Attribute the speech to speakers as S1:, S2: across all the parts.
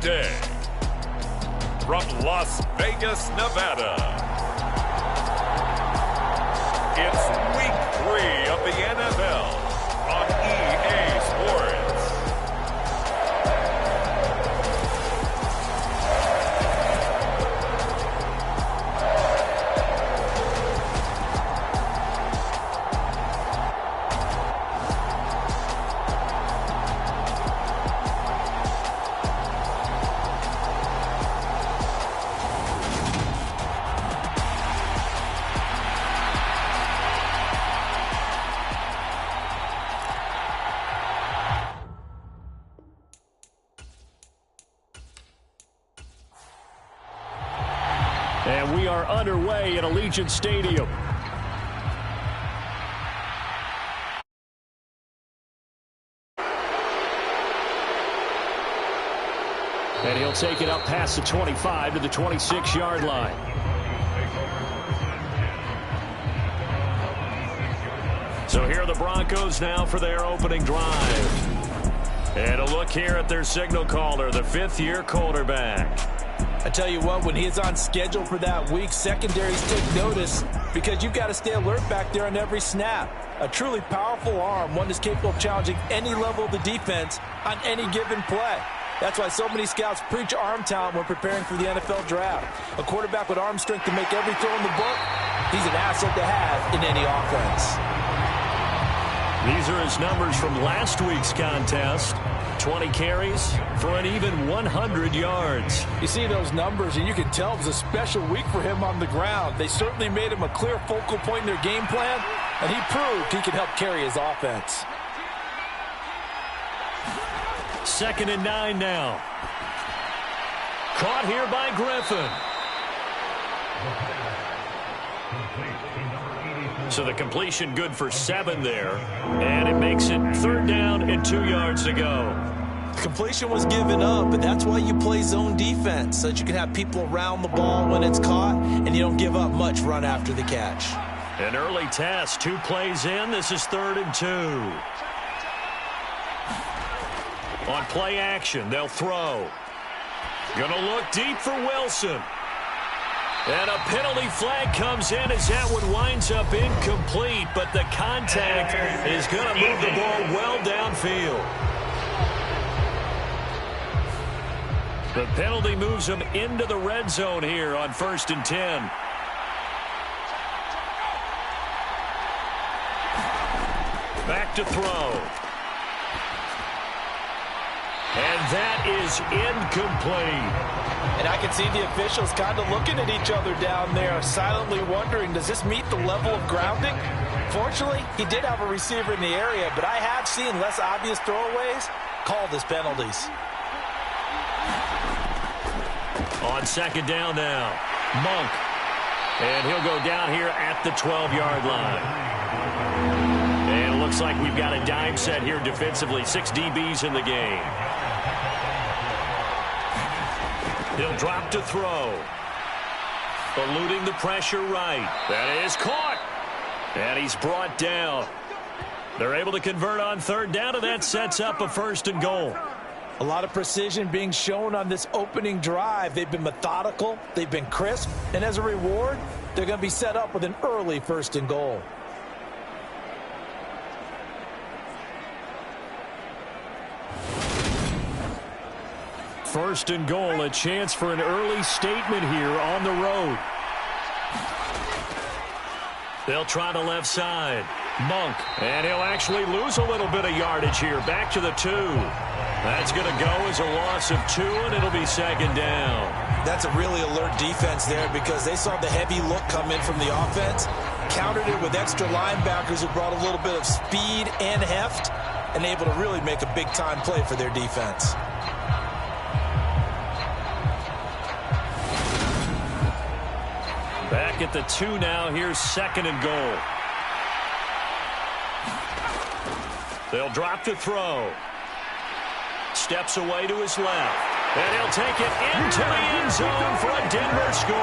S1: day. From Las Vegas, Nevada, it's Week 3 of the NFL on EA Sports.
S2: And we are underway at Allegiant Stadium. And he'll take it up past the 25 to the 26-yard line. So here are the Broncos now for their opening drive. And a look here at their signal caller, the fifth-year quarterback.
S3: I tell you what, when he's on schedule for that week, secondaries take notice because you've got to stay alert back there on every snap. A truly powerful arm, one that's capable of challenging any level of the defense on any given play. That's why so many scouts preach arm talent when preparing for the NFL draft. A quarterback with arm strength to make every throw in the book, he's an asset to have in any offense.
S2: These are his numbers from last week's contest. 20 carries for an even 100 yards.
S3: You see those numbers, and you can tell it was a special week for him on the ground. They certainly made him a clear focal point in their game plan, and he proved he could help carry his offense.
S2: 2nd and 9 now. Caught here by Griffin. So the completion good for 7 there. And it makes it 3rd down and 2 yards to go.
S3: Completion was given up, but that's why you play zone defense, so that you can have people around the ball when it's caught, and you don't give up much run after the catch.
S2: An early test, 2 plays in. This is 3rd and 2. On play action, they'll throw. Gonna look deep for Wilson. And a penalty flag comes in as that one winds up incomplete, but the contact is going to move the ball well downfield. The penalty moves him into the red zone here on 1st and 10. Back to throw. And that is incomplete.
S3: And I can see the officials kind of looking at each other down there, silently wondering, does this meet the level of grounding? Fortunately, he did have a receiver in the area, but I have seen less obvious throwaways called as penalties.
S2: On 2nd down now, Monk. And he'll go down here at the 12-yard line. And it looks like we've got a dime set here defensively. 6 DBs in the game. He'll drop to throw. Eluding the pressure right. That is caught. And he's brought down. They're able to convert on 3rd down, and that sets up a 1st and goal.
S3: A lot of precision being shown on this opening drive. They've been methodical. They've been crisp. And as a reward, they're going to be set up with an early 1st and goal.
S2: First and goal, a chance for an early statement here on the road. They'll try the left side. Monk, and he'll actually lose a little bit of yardage here. Back to the 2. That's going to go as a loss of 2, and it'll be 2nd down.
S3: That's a really alert defense there because they saw the heavy look come in from the offense, countered it with extra linebackers who brought a little bit of speed and heft, and able to really make a big-time play for their defense.
S2: Back at the 2 now. Here's 2nd and goal. They'll drop to throw. Steps away to his left. And he'll take it into the end zone for a Denver score.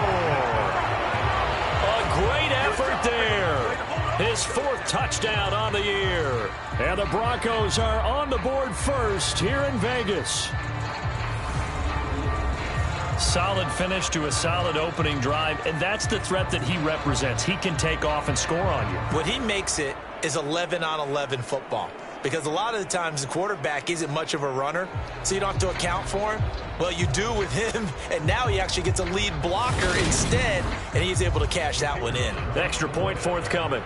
S2: A great effort there. His 4th touchdown on the year. And the Broncos are on the board first here in Vegas. Solid finish to a solid opening drive, and that's the threat that he represents. He can take off and score on you.
S3: What he makes it is 11-on-11 football, because a lot of the times the quarterback isn't much of a runner, so you don't have to account for him. Well, you do with him, and now he actually gets a lead blocker instead, and he's able to cash that one in.
S2: Extra point forthcoming.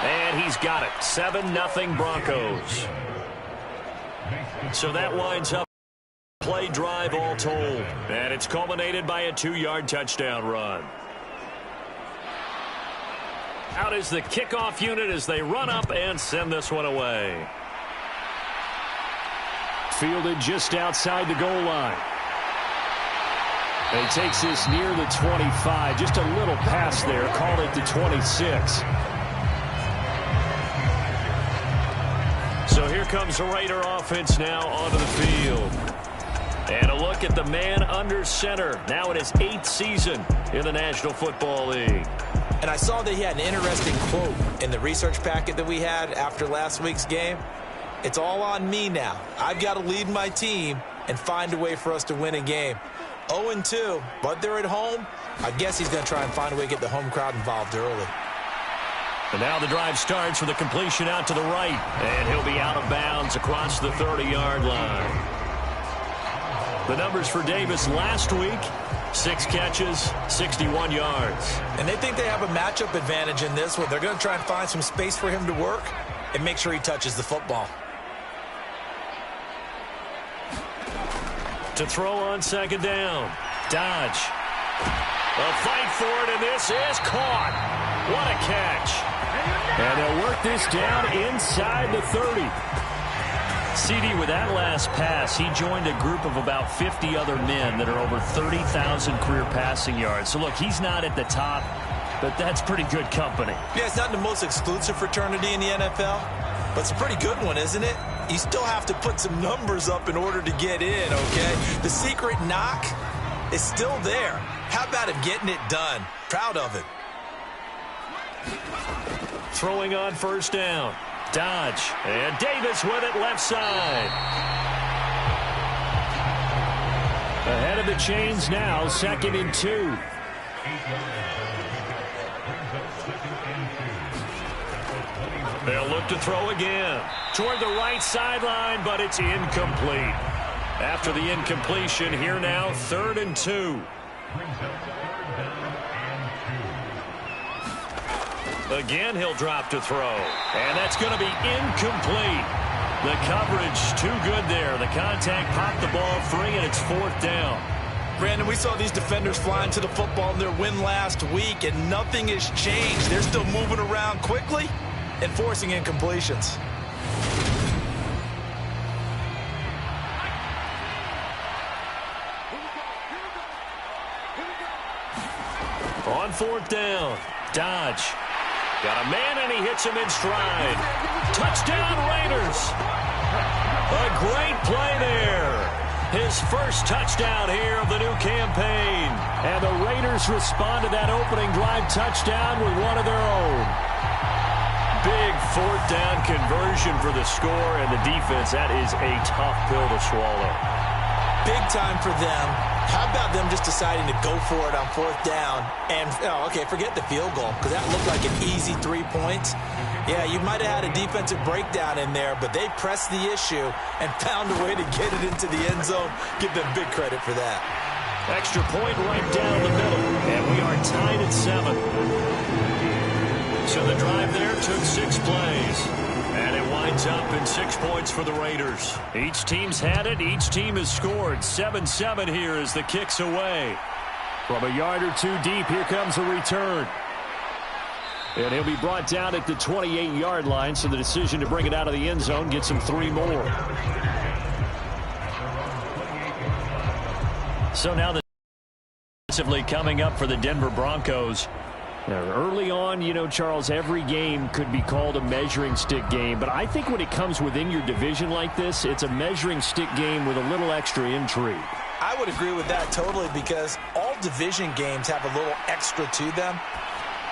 S2: And he's got it. 7-0 Broncos. So that winds up play drive all told. And it's culminated by a 2-yard touchdown run. Out is the kickoff unit as they run up and send this one away. Fielded just outside the goal line. And he takes this near the 25. Just a little pass there. Called it the 26. So here comes the Raider offense now onto the field. And a look at the man under center. Now in his 8th season in the National Football League.
S3: And I saw that he had an interesting quote in the research packet that we had after last week's game. It's all on me now. I've got to lead my team and find a way for us to win a game. 0-2, but they're at home. I guess he's going to try and find a way to get the home crowd involved early.
S2: And now the drive starts with a completion out to the right. And he'll be out of bounds across the 30-yard line. The numbers for Davis last week, 6 catches, 61 yards.
S3: And they think they have a matchup advantage in this one. They're going to try and find some space for him to work and make sure he touches the football.
S2: To throw on second down. Dodge. A fight for it, and this is caught. What a catch. And they'll work this down inside the 30. CD, with that last pass, he joined a group of about 50 other men that are over 30,000 career passing yards. So, look, he's not at the top, but that's pretty good company. Yeah, it's not the most exclusive fraternity in the NFL, but it's a pretty good one, isn't it? You still have to put some numbers up in order to get in, okay? The secret knock is still there. How about him getting it done? Proud of him. Throwing on first down. Dodge. And Davis with it left side. Ahead of the chains now, 2nd and 2. They'll look to throw again. Toward the right sideline, but it's incomplete. After the incompletion, here now, 3rd and 2. Again, he'll drop to throw. And that's going to be incomplete. The coverage too good there. The contact popped the ball free, and it's 4th down. Brandon, we saw these defenders flying to the football in their win last week, and nothing has changed. They're still moving around quickly and forcing incompletions. On 4th down, Dodge. Got a man, and he hits him in stride. Touchdown, Raiders. A great play there. His first touchdown here of the new campaign. And the Raiders respond to that opening drive touchdown with one of their own. Big 4th down conversion for the score, and the defense, that is a tough pill to swallow. Big time for them. How about them just deciding to go for it on 4th down? And, okay, forget the field goal, because that looked like an easy 3 points. Yeah, you might have had a defensive breakdown in there, but they pressed the issue and found a way to get it into the end zone. Give them big credit for that. Extra point right down the middle, and we are tied at 7. So the drive there took 6 plays. And it winds up in 6 points for the Raiders. Each team's had it. Each team has scored. 7-7 here as the kick's away. From a yard or 2 deep, here comes the return. And he'll be brought down at the 28-yard line, so the decision to bring it out of the end zone gets him 3 more. So now the defensively coming up for the Denver Broncos. Now, early on, you know, Charles, every game could be called a measuring stick game. But I think when it comes within your division like this, it's a measuring stick game with a little extra intrigue. I would agree with that totally, because all division games have a little extra to them.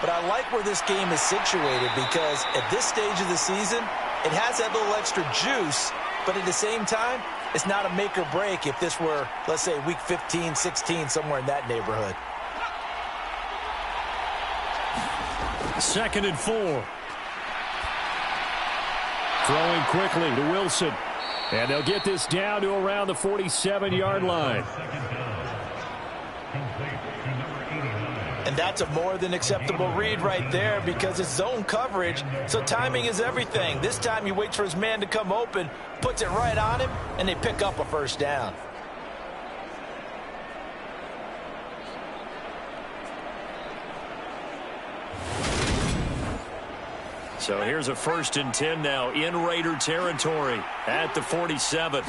S2: But I like where this game is situated, because at this stage of the season, it has that little extra juice
S3: but at the same time, it's not a make or break if this were, let's say, week 15, 16, somewhere in that neighborhood.
S2: 2nd and 4. Throwing quickly to Wilson. And they'll get this down to around the 47-yard line.
S3: And that's a more than acceptable read right there because it's zone coverage, so timing is everything. This time he waits for his man to come open, puts it right on him, and they pick up a first down.
S2: So here's a 1st and 10 now in Raider territory at the 47.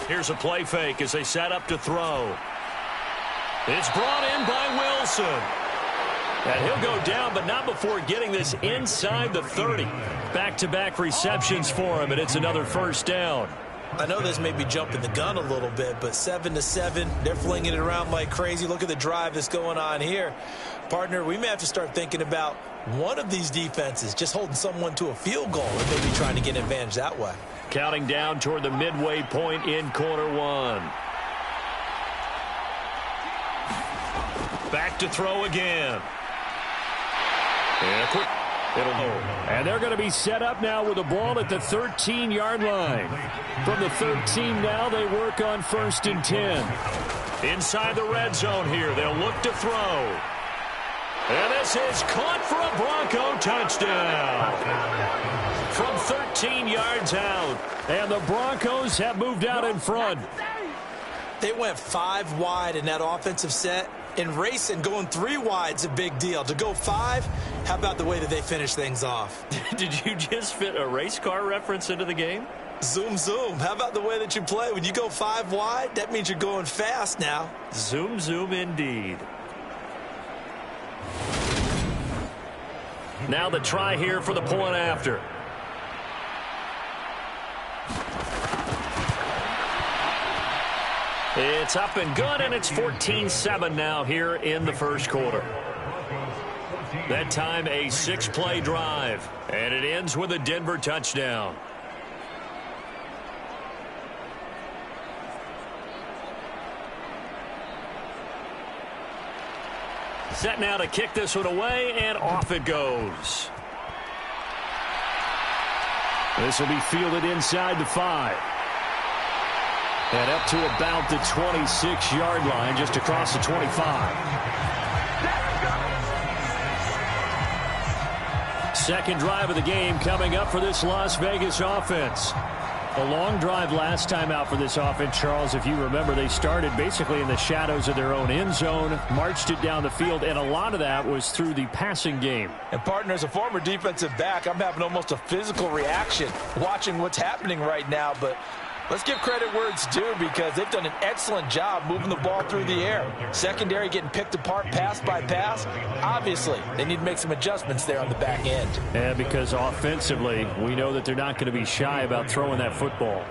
S2: Here's a play fake as they set up to throw. It's brought in by Wilson. And he'll go down, but not before getting this inside the 30. Back-to-back receptions for him, and it's another first down.
S3: I know this may be jumping the gun a little bit, but 7-7, they're flinging it around like crazy. Look at the drive that's going on here. Partner, we may have to start thinking about one of these defenses just holding someone to a field goal and maybe trying to get an advantage that way.
S2: Counting down toward the midway point in quarter 1. Back to throw again. And they're going to be set up now with the ball at the 13-yard line. From the 13 now, they work on 1st and 10. Inside the red zone here, they'll look to throw. And this is caught for a Bronco touchdown. From 13 yards out. And the Broncos have moved out in front.
S3: They went 5 wide in that offensive set. And racing, going 3 wide's a big deal. To go 5, how about the way that they finish things off?
S2: Did you just fit a race car reference into the game?
S3: Zoom, zoom. How about the way that you play? When you go 5 wide, that means you're going fast now.
S2: Zoom, zoom indeed. Now the try here for the point after. It's up and good, and it's 14-7 now here in the first quarter. That time a 6-play drive, and it ends with a Denver touchdown. Set now to kick this one away, and off it goes. This will be fielded inside the 5. And up to about the 26-yard line, just across the 25. Second drive of the game coming up for this Las Vegas offense. A long drive last time out for this offense, Charles. If you remember, they started basically in the shadows of their own end zone, marched it down the field, and a lot of that was through the passing game.
S3: And, partner, as a former defensive back, I'm having almost a physical reaction watching what's happening right now, but let's give credit where it's due because they've done an excellent job moving the ball through the air. Secondary getting picked apart pass by pass. Obviously, they need to make some adjustments there on the back end.
S2: And because offensively, we know that they're not going to be shy about throwing that football.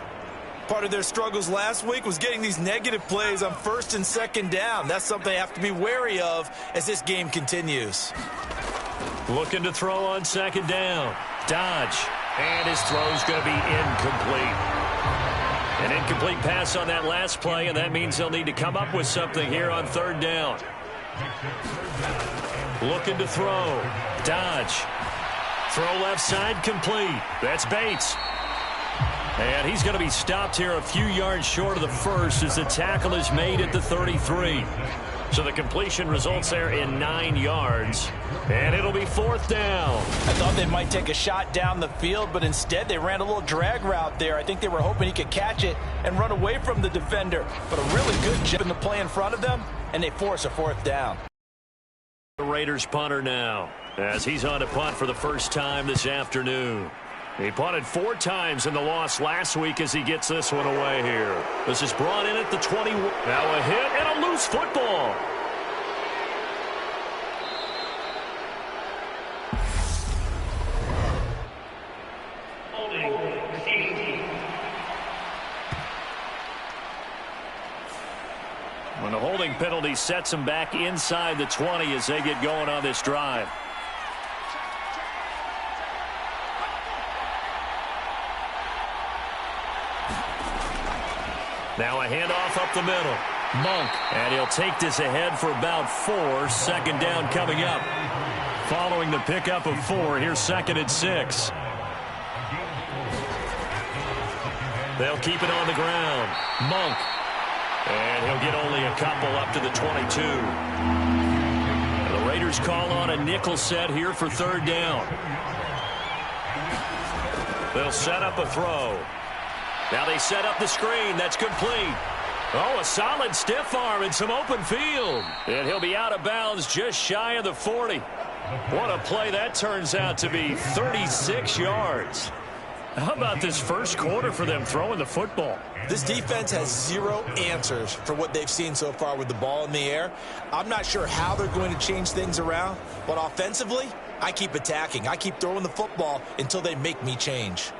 S3: Part of their struggles last week was getting these negative plays on 1st and 2nd down. That's something they have to be wary of as this game continues.
S2: Looking to throw on 2nd down. Dodge. And his throw's going to be incomplete. An incomplete pass on that last play, and that means they'll need to come up with something here on 3rd down. Looking to throw. Dodge. Throw left side complete. That's Bates. And he's going to be stopped here a few yards short of the first as the tackle is made at the 33. So the completion results there in 9 yards. And it'll be 4th down.
S3: I thought they might take a shot down the field, but instead they ran a little drag route there. I think they were hoping he could catch it and run away from the defender. But a really good chip in the play in front of them, and they force a 4th down.
S2: The Raiders punter now as he's on to punt for the first time this afternoon. He punted 4 times in the loss last week as he gets this one away here. This is brought in at the 20. Now a hit and a loose football. When the holding penalty sets him back inside the 20 as they get going on this drive. Now a handoff up the middle. Monk, and he'll take this ahead for about 4. Second down coming up. Following the pickup of 4, here's 2nd and 6. They'll keep it on the ground. Monk, and he'll get only a couple up to the 22. The Raiders call on a nickel set here for 3rd down. They'll set up a throw. Now they set up the screen. That's complete. Oh, a solid stiff arm and some open field. And he'll be out of bounds just shy of the 40. What a play that turns out to be. 36 yards. How about this first quarter for them throwing the football?
S3: This defense has 0 answers for what they've seen so far with the ball in the air. I'm not sure how they're going to change things around, but offensively, I keep attacking. I keep throwing the football until they make me change.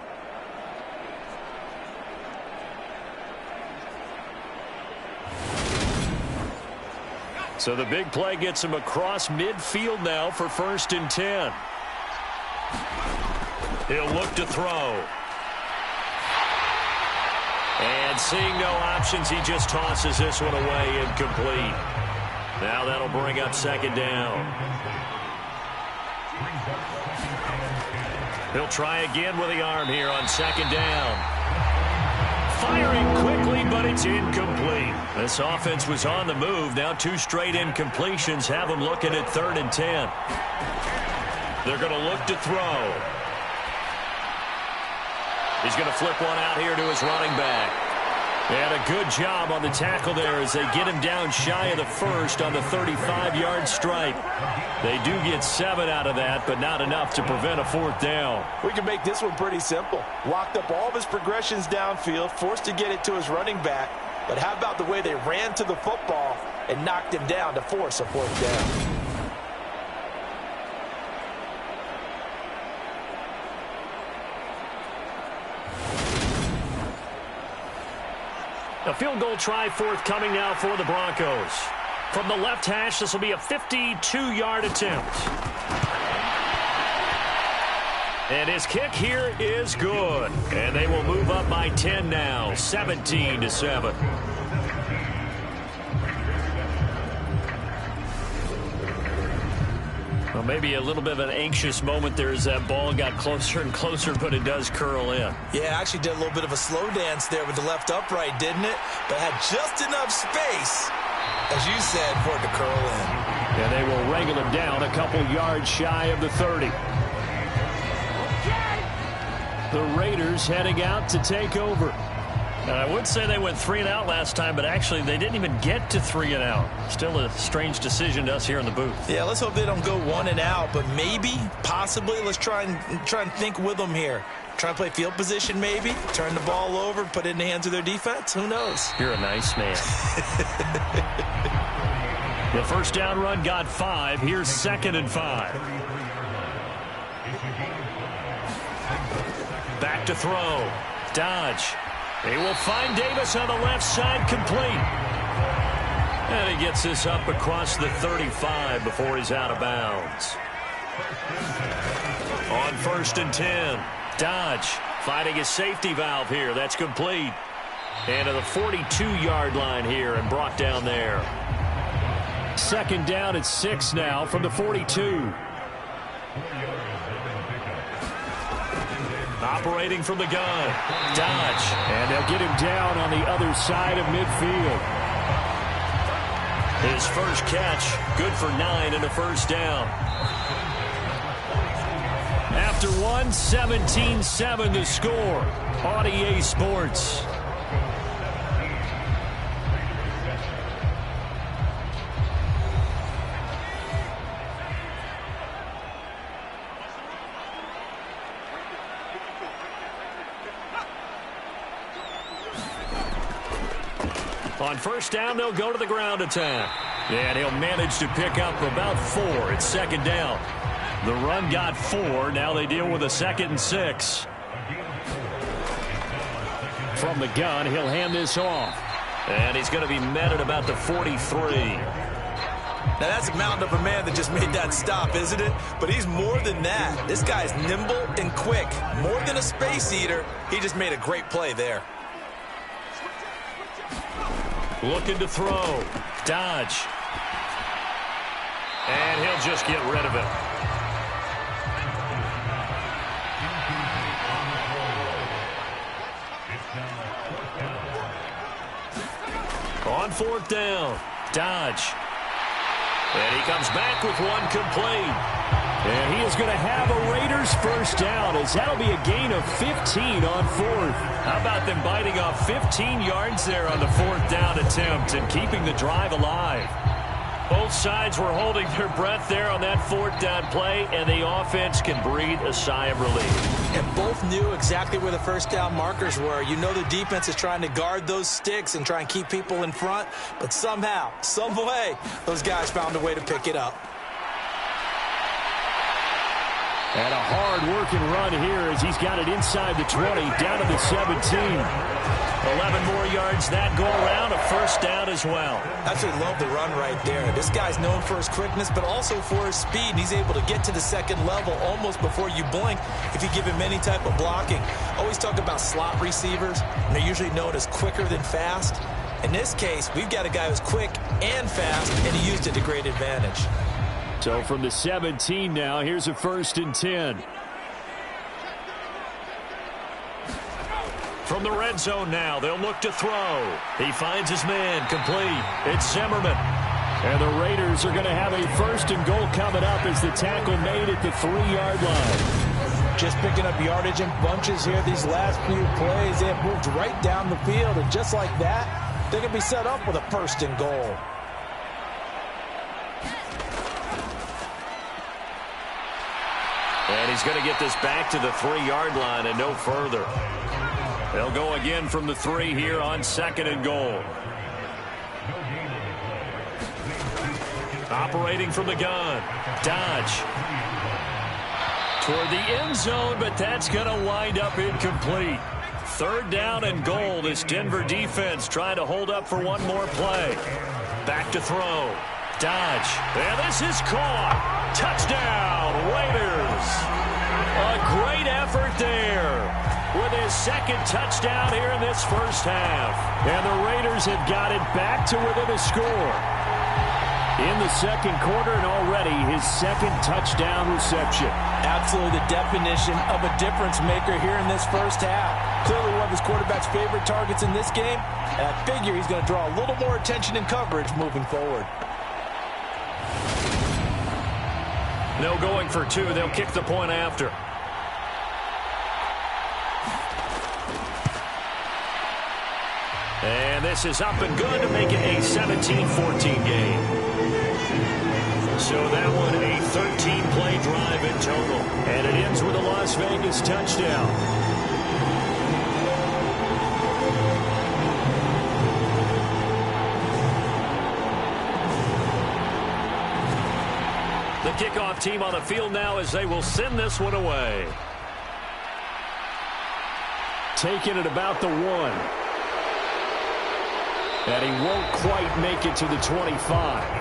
S2: So the big play gets him across midfield now for 1st and 10. He'll look to throw. And seeing no options, he just tosses this one away, incomplete. Now that'll bring up 2nd down. He'll try again with the arm here on 2nd down. Firing quickly, but it's incomplete. This offense was on the move. Now 2 straight incompletions have them looking at 3rd and 10. They're going to look to throw. He's going to flip one out here to his running back. And a good job on the tackle there as they get him down shy of the 1st on the 35-yard stripe. They do get 7 out of that, but not enough to prevent a 4th down.
S3: We can make this one pretty simple. Locked up all of his progressions downfield, forced to get it to his running back. But how about the way they ran to the football and knocked him down to force a 4th down?
S2: A field goal try forthcoming now for the Broncos. From the left hash, this will be a 52-yard attempt. And his kick here is good. And they will move up by 10 now, 17-7. Well, maybe a little bit of an anxious moment there as that ball got closer and closer, but it does curl in.
S3: Yeah, actually did a little bit of a slow dance there with the left upright, didn't it? But had just enough space, as you said, for it to curl in.
S2: And they will wrangle him down a couple yards shy of the 30. The Raiders heading out to take over. And I would say they went 3 and out last time, but actually they didn't even get to 3 and out. Still a strange decision to us here in the booth.
S3: Yeah, let's hope they don't go 1 and out, but maybe, possibly, let's try and think with them here. Try and play field position maybe, turn the ball over, put it in the hands of their defense. Who knows?
S2: You're a nice man. The first down run got 5. Here's 2nd and 5. Back to throw. Dodge. He will find Davis on the left side, complete. And he gets this up across the 35 before he's out of bounds. On 1st and 10, Dodge finding his safety valve here. That's complete. And to the 42-yard line here and brought down there. 2nd down at 6 now from the 42. Operating from the gun. Dodge. And they'll get him down on the other side of midfield. His first catch, good for 9 and a first down. After 1, 17-7 the score on EA Sports. On first down, they'll go to the ground attack. And he'll manage to pick up about 4. It's 2nd down. The run got 4. Now they deal with a 2nd and 6. From the gun, he'll hand this off. And he's going to be met at about the 43.
S3: Now that's a mountain of a man that just made that stop, isn't it? But he's more than that. This guy's nimble and quick. More than a space eater, he just made a great play there.
S2: Looking to throw. Dodge. And he'll just get rid of it. On fourth down. Dodge. And he comes back with one complete.
S4: And he is going to have a Raiders first down, as that'll be a gain of 15 on fourth.
S2: How about them biting off 15 yards there on the fourth down attempt and keeping the drive alive? Both sides were holding their breath there on that fourth down play, and the offense can breathe a sigh of relief.
S3: And both knew exactly where the first down markers were. You know the defense is trying to guard those sticks and try and keep people in front, but somehow, some way, those guys found a way to pick it up.
S4: And a hard-working run here as he's got it inside the 20, down to the 17.
S2: 11 more yards that go around, a first down as well.
S3: Absolutely love the run right there. This guy's known for his quickness, but also for his speed. And he's able to get to the second level almost before you blink if you give him any type of blocking. Always talk about slot receivers, and they're usually known as quicker than fast. In this case, we've got a guy who's quick and fast, and he used it to great advantage.
S4: So from the 17 now, here's a 1st and 10.
S2: From the red zone now, they'll look to throw. He finds his man, complete. It's Zimmerman.
S4: And the Raiders are going to have a 1st and goal coming up as the tackle made at the 3-yard line.
S3: Just picking up yardage in bunches here these last few plays. They have moved right down the field, and just like that, they're going to be set up with a 1st and goal.
S2: And he's going to get this back to the 3-yard line and no further. They'll go again from the 3 here on 2nd and goal. Operating from the gun. Dodge. Toward the end zone, but that's going to wind up incomplete. 3rd down and goal. This Denver defense trying to hold up for one more play. Back to throw. Dodge. And this is caught. Touchdown, Raiders. A great effort there with his 2nd touchdown here in this first half.
S4: And the Raiders have got it back to within a score in the 2nd quarter, and already his 2nd touchdown reception.
S3: Absolutely the definition of a difference maker here in this first half. Clearly one of his quarterback's favorite targets in this game, and I figure he's going to draw a little more attention and coverage moving forward.
S2: No going for 2. They'll kick the point after. And this is up and good to make it a 17-14 game. So that one a 13-play drive in total.
S4: And it ends with a Las Vegas touchdown.
S2: The kickoff team on the field now as they will send this one away.
S4: Taking it about the 1. And he won't quite make it to the 25.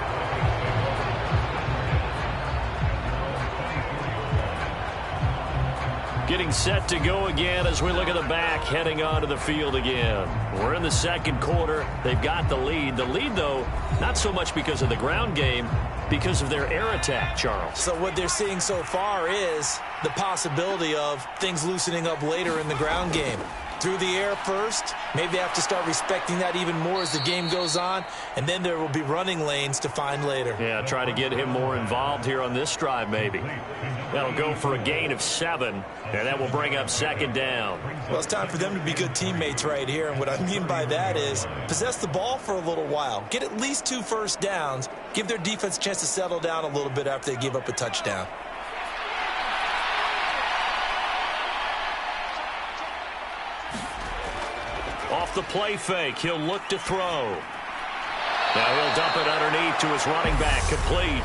S2: Getting set to go again as we look at the back heading onto the field again. We're in the 2nd quarter. They've got the lead. The lead, though, not so much because of the ground game, because of their air attack, Charles.
S3: So what they're seeing so far is the possibility of things loosening up later in the ground game. Through the air first, maybe they have to start respecting that even more as the game goes on, and then there will be running lanes to find later.
S2: Yeah, try to get him more involved here on this drive maybe. That'll go for a gain of 7, and that will bring up 2nd down.
S3: Well, it's time for them to be good teammates right here, and what I mean by that is possess the ball for a little while. Get at least 2 first downs. Give their defense a chance to settle down a little bit after they give up a touchdown.
S2: Off the play fake, he'll look to throw. Now he'll dump it underneath to his running back, complete.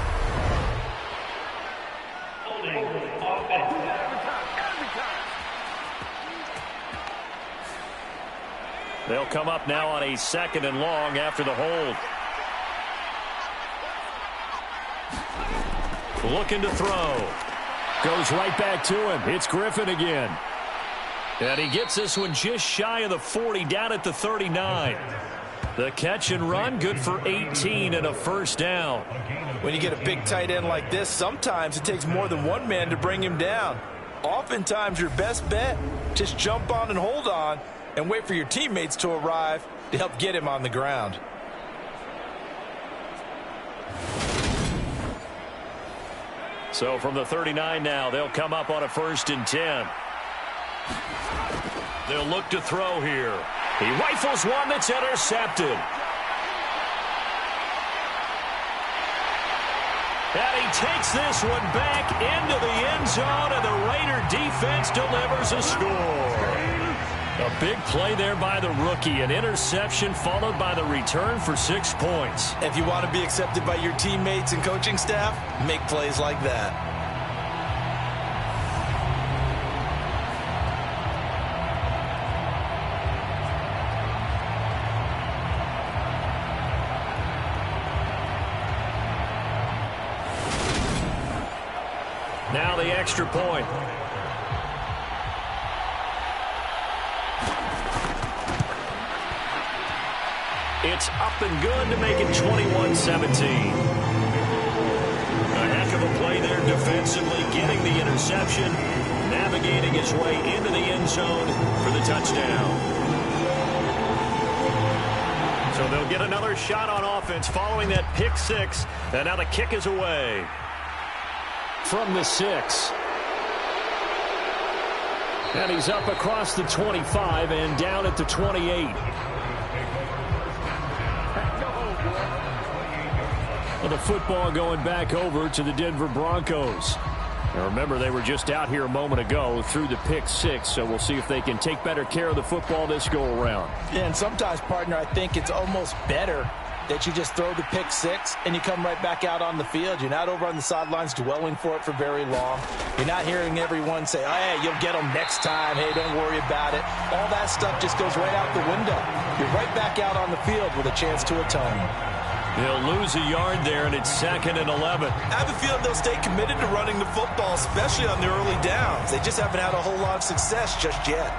S2: They'll come up now on a 2nd and long after the hold. Looking to throw.
S4: Goes right back to him. It's Griffin again.
S2: And he gets this one just shy of the 40, down at the 39. The catch and run, good for 18 and a first down.
S3: When you get a big tight end like this, sometimes it takes more than one man to bring him down. Oftentimes, your best bet, just jump on and hold on and wait for your teammates to arrive to help get him on the ground.
S2: So from the 39 now, they'll come up on a 1st and 10. They'll look to throw here. He rifles one that's intercepted. And he takes this one back into the end zone, and the Raider defense delivers a score. A big play there by the rookie. An interception followed by the return for 6 points.
S3: If you want to be accepted by your teammates and coaching staff, make plays like that.
S2: Now the extra point. It's up and good to make it 21-17. A heck of a play there defensively, getting the interception, navigating his way into the end zone for the touchdown. So they'll get another shot on offense following that pick six, and now the kick is away.
S4: From the 6. And he's up across the 25 and down at the 28. Well, the football going back over to the Denver Broncos. Now remember, they were just out here a moment ago through the pick six, so we'll see if they can take better care of the football this go-around.
S3: Yeah, and sometimes, partner, I think it's almost better that you just throw the pick six and you come right back out on the field. You're not over on the sidelines dwelling for it for very long. You're not hearing everyone say, oh, hey, you'll get them next time. Hey, don't worry about it. All that stuff just goes right out the window. You're right back out on the field with a chance to atone.
S2: They'll lose a yard there, and it's 2nd and 11.
S3: I have a feeling they'll stay committed to running the football, especially on the early downs. They just haven't had a whole lot of success just yet.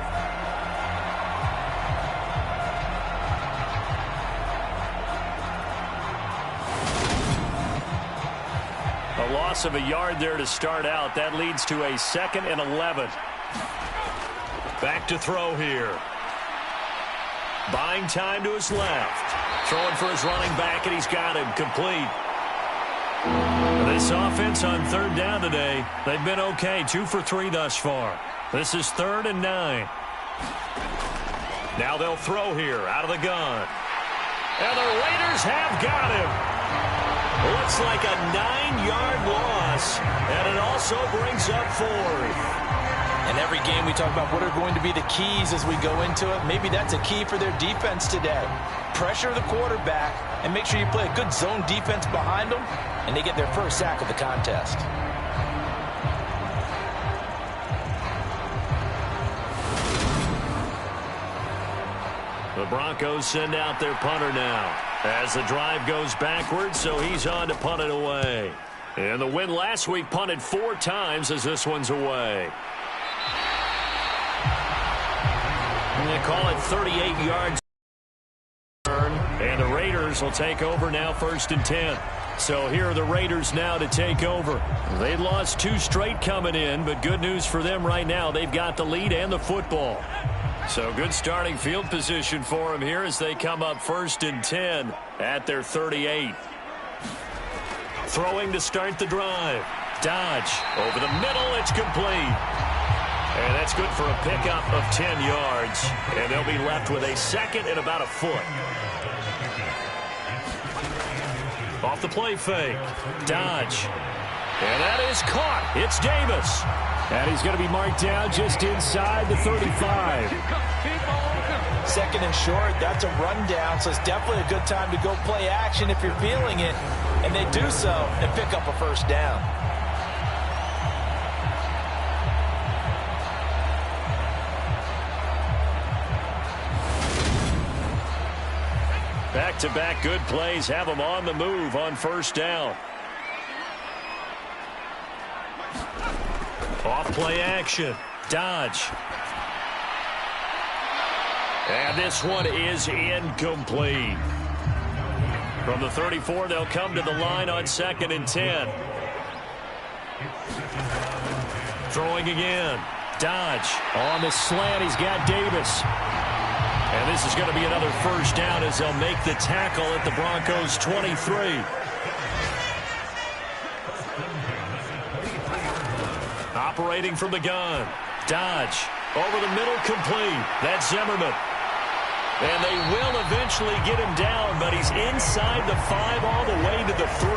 S2: A loss of a yard there to start out. That leads to a 2nd and 11. Back to throw here. Buying time to his left. Throwing for his running back, and he's got him complete. This offense on 3rd down today, they've been okay. 2 for 3 thus far. This is 3rd and 9. Now they'll throw here out of the gun. And the Raiders have got him. Looks like a 9-yard loss, and it also brings up 4th.
S3: And every game we talk about what are going to be the keys as we go into it. Maybe that's a key for their defense today. Pressure the quarterback and make sure you play a good zone defense behind them, and they get their first sack of the contest.
S2: The Broncos send out their punter now as the drive goes backwards, so he's on to punt it away. And the win last week punted 4 times as this one's away. And they call it 38 yards. And the Raiders will take over now 1st and 10. So here are the Raiders now to take over. They lost 2 straight coming in, but good news for them right now. They've got the lead and the football. So good starting field position for them here as they come up 1st and 10 at their 38. Throwing to start the drive. Dodge over the middle. It's complete. And that's good for a pickup of 10 yards. And they'll be left with a 2nd and about a foot. Off the play fake. Dodge. And that is caught. It's Davis.
S4: And he's going to be marked down just inside the 35.
S3: 2nd and short, that's a rundown, so it's definitely a good time to go play action if you're feeling it. And they do so and pick up a 1st down.
S2: Back-to-back good plays have them on the move on 1st down. Off play action. Dodge. And this one is incomplete. From the 34, they'll come to the line on 2nd and 10. Throwing again. Dodge. On the slant, he's got Davis. And this is going to be another first down as they'll make the tackle at the Broncos' 23. Operating from the gun. Dodge. Over the middle, complete. That's Zimmerman. And they will eventually get him down, but he's inside the 5 all the way to the 3.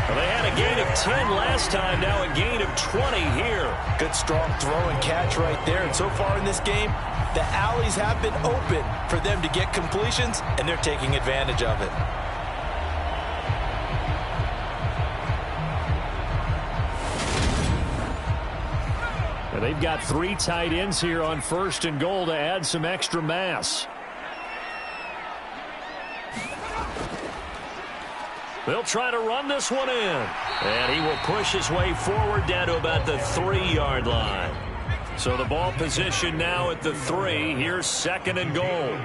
S2: Well, they had a gain of 10 last time, now a gain of 20 here.
S3: Good, strong throw and catch right there. And so far in this game, the alleys have been open for them to get completions, and they're taking advantage of it.
S4: Now they've got 3 tight ends here on 1st and goal to add some extra mass. They'll try to run this one in. And he will push his way forward down to about the 3-yard line. So the ball position now at the 3. Here's 2nd and goal.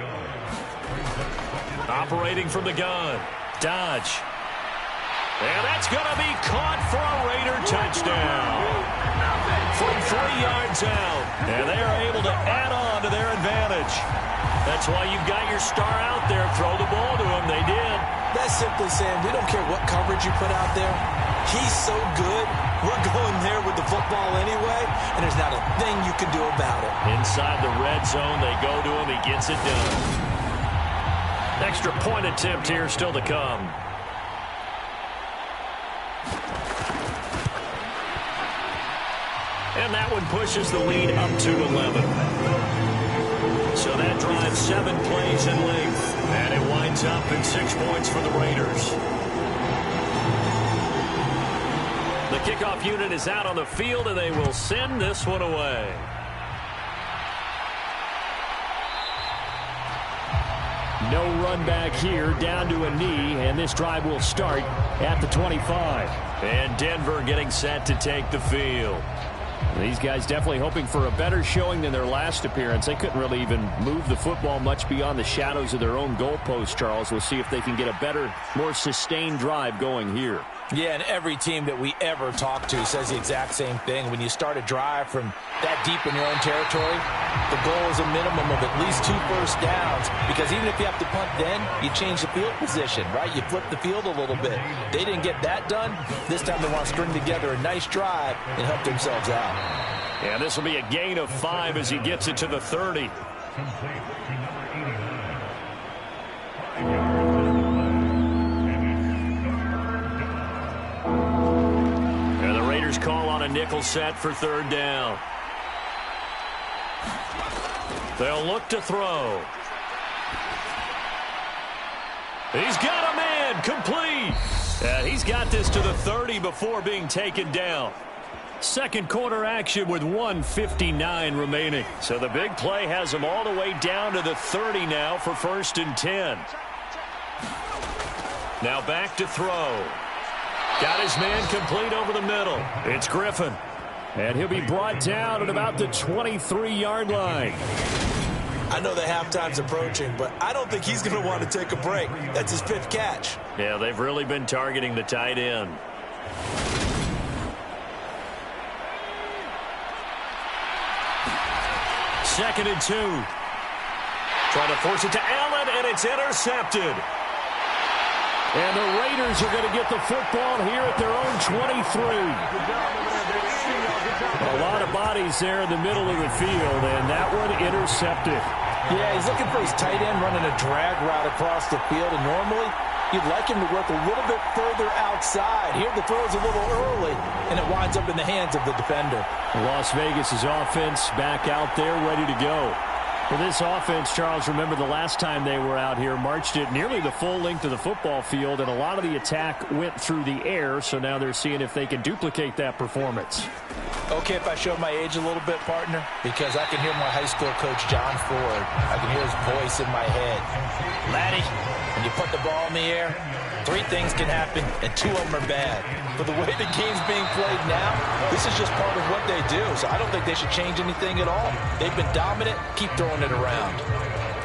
S4: Operating from the gun. Dodge. And that's going to be caught for a Raider touchdown. From 3 yards out. And they are able to add on to their advantage. That's why you've got your star out there. Throw the ball to him. They did.
S3: That's simply saying we don't care what coverage you put out there. He's so good. We're going there with the football anyway, and there's not a thing you can do about it.
S2: Inside the red zone, they go to him. He gets it done. Extra point attempt here still to come. And that one pushes the lead up to 11. So that drives 7 plays in length. And it winds up in 6 points for the Raiders. The kickoff unit is out on the field, and they will send this one away.
S4: No run back here, down to a knee, and this drive will start at the 25.
S2: And Denver getting set to take the field.
S4: These guys definitely hoping for a better showing than their last appearance. They couldn't really even move the football much beyond the shadows of their own goalpost, Charles. We'll see if they can get a better, more sustained drive going here.
S3: Yeah, and every team that we ever talk to says the exact same thing. When you start a drive from that deep in your own territory, the goal is a minimum of at least 2 first downs, because even if you have to punt then, you change the field position, right? You flip the field a little bit. They didn't get that done. This time they want to string together a nice drive and help themselves out.
S2: Yeah, this will be a gain of 5 as he gets it to the 30. Call on a nickel set for 3rd down. They'll look to throw. He's got a man, complete. He's got this to the 30 before being taken down. Second quarter action with 1:59 remaining. So the big play has him all the way down to the 30 now for 1st and 10. Now back to throw. Got his man complete over the middle. It's Griffin.
S4: And he'll be brought down at about the 23-yard line.
S3: I know the halftime's approaching, but I don't think he's going to want to take a break. That's his 5th catch.
S2: Yeah, they've really been targeting the tight end. Second and 2. Trying to force it to Allen, and it's intercepted.
S4: And the Raiders are going to get the football here at their own 23. A lot of bodies there in the middle of the field, and that one intercepted.
S3: Yeah, he's looking for his tight end running a drag route across the field, and normally you'd like him to work a little bit further outside. Here the throw is a little early, and it winds up in the hands of the defender.
S4: Las Vegas's offense back out there ready to go. For this offense, Charles, remember the last time they were out here, marched it nearly the full length of the football field, and a lot of the attack went through the air, so now they're seeing if they can duplicate that performance.
S3: Okay, if I show my age a little bit, partner, because I can hear my high school coach, John Ford. I can hear his voice in my head. Laddie, when you put the ball in the air, 3 things can happen, and 2 of them are bad. But the way the game's being played now, this is just part of what they do. So I don't think they should change anything at all. They've been dominant. Keep throwing it around.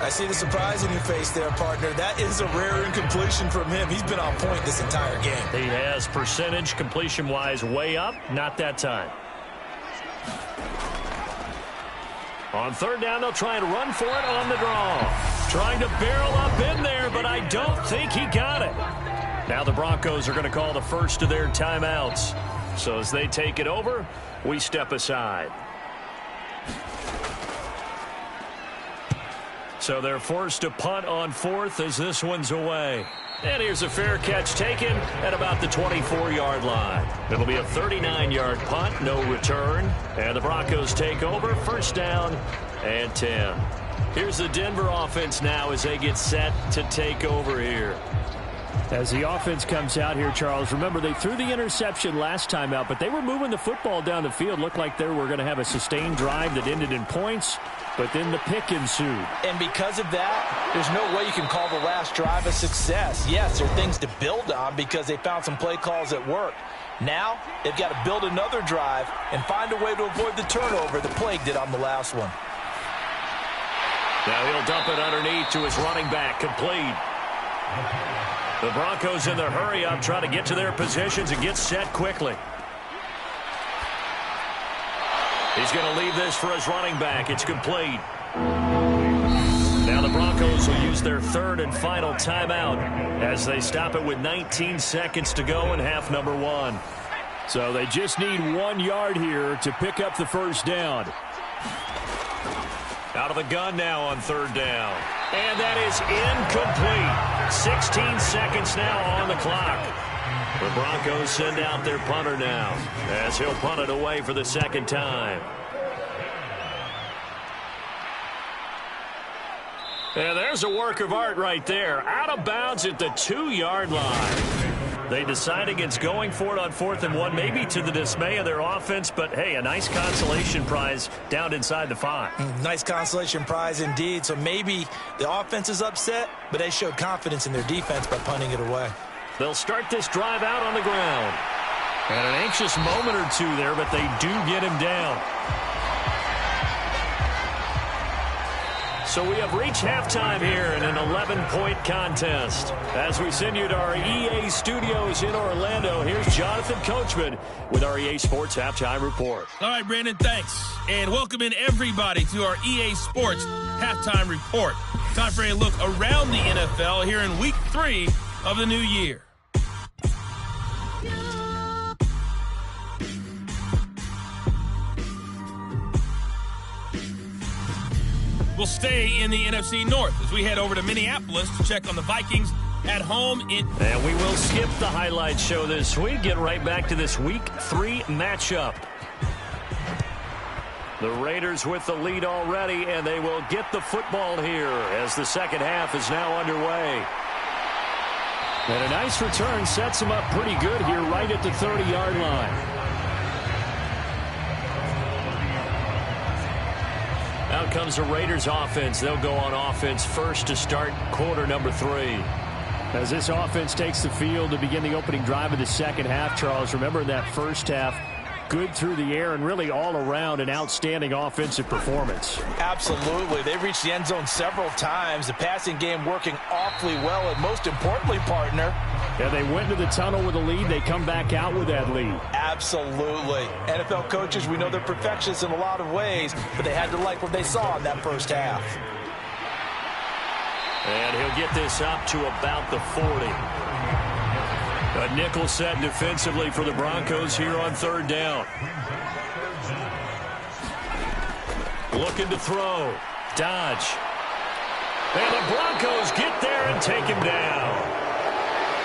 S3: I see the surprise in your face there, partner. That is a rare incompletion from him. He's been on point this entire game.
S2: He has percentage completion-wise way up. Not that time. On third down, they'll try and run for it on the draw. Trying to barrel up in there, but I don't think he got it. Now the Broncos are going to call the first of their timeouts. So as they take it over, we step aside. So they're forced to punt on fourth as this one's away. And here's a fair catch taken at about the 24-yard line. It'll be a 39-yard punt, no return. And the Broncos take over, first down and 10. Here's the Denver offense now as they get set to take over here.
S4: As the offense comes out here, Charles, remember they threw the interception last time out, but they were moving the football down the field. Looked like they were going to have a sustained drive that ended in points, but then the pick ensued.
S3: And because of that, there's no way you can call the last drive a success. Yes, there are things to build on because they found some play calls that work. Now, they've got to build another drive and find a way to avoid the turnover the plague did on the last one.
S2: Now he'll dump it underneath to his running back, complete. The Broncos in the hurry-up trying to get to their positions and get set quickly. He's going to leave this for his running back. It's complete. Now the Broncos will use their third and final timeout as they stop it with 19 seconds to go in half number one.
S4: So they just need 1 yard here to pick up the first down.
S2: Out of the gun now on third down. And that is incomplete. 16 seconds now on the clock. The Broncos send out their punter now as he'll punt it away for the second time. And there's a work of art right there. Out of bounds at the 2-yard line. They decide against going for it on 4th and 1, maybe to the dismay of their offense, but hey, a nice consolation prize down inside the 5.
S3: Nice consolation prize indeed. So maybe the offense is upset, but they showed confidence in their defense by punting it away.
S2: They'll start this drive out on the ground. And an anxious moment or two there, but they do get him down. So we have reached halftime here in an 11-point contest. As we send you to our EA studios in Orlando, here's Jonathan Coachman with our EA Sports Halftime Report.
S5: All right, Brandon, thanks. And welcome in everybody to our EA Sports Halftime Report. Time for a look around the NFL here in Week 3 of the new year. We'll stay in the NFC North as we head over to Minneapolis to check on the Vikings at home.
S2: And we will skip the highlight show this week. Get right back to this Week 3 matchup. The Raiders with the lead already, and they will get the football here as the second half is now underway.
S4: And a nice return sets them up pretty good here right at the 30-yard line.
S2: Out comes the Raiders offense. They'll go on offense first to start quarter number 3.
S4: As this offense takes the field to begin the opening drive of the second half, Charles, remember in that first half, good through the air and really all around an outstanding offensive performance.
S3: Absolutely. They reached the end zone several times. The passing game working awfully well, and most importantly, partner,
S4: yeah, they went to the tunnel with a lead. They come back out with that lead.
S3: Absolutely. NFL coaches, we know they're perfectionists in a lot of ways, but they had to like what they saw in that first half.
S2: And he'll get this up to about the 40. A nickel set defensively for the Broncos here on third down. Looking to throw. Dodge. And the Broncos get there and take him down.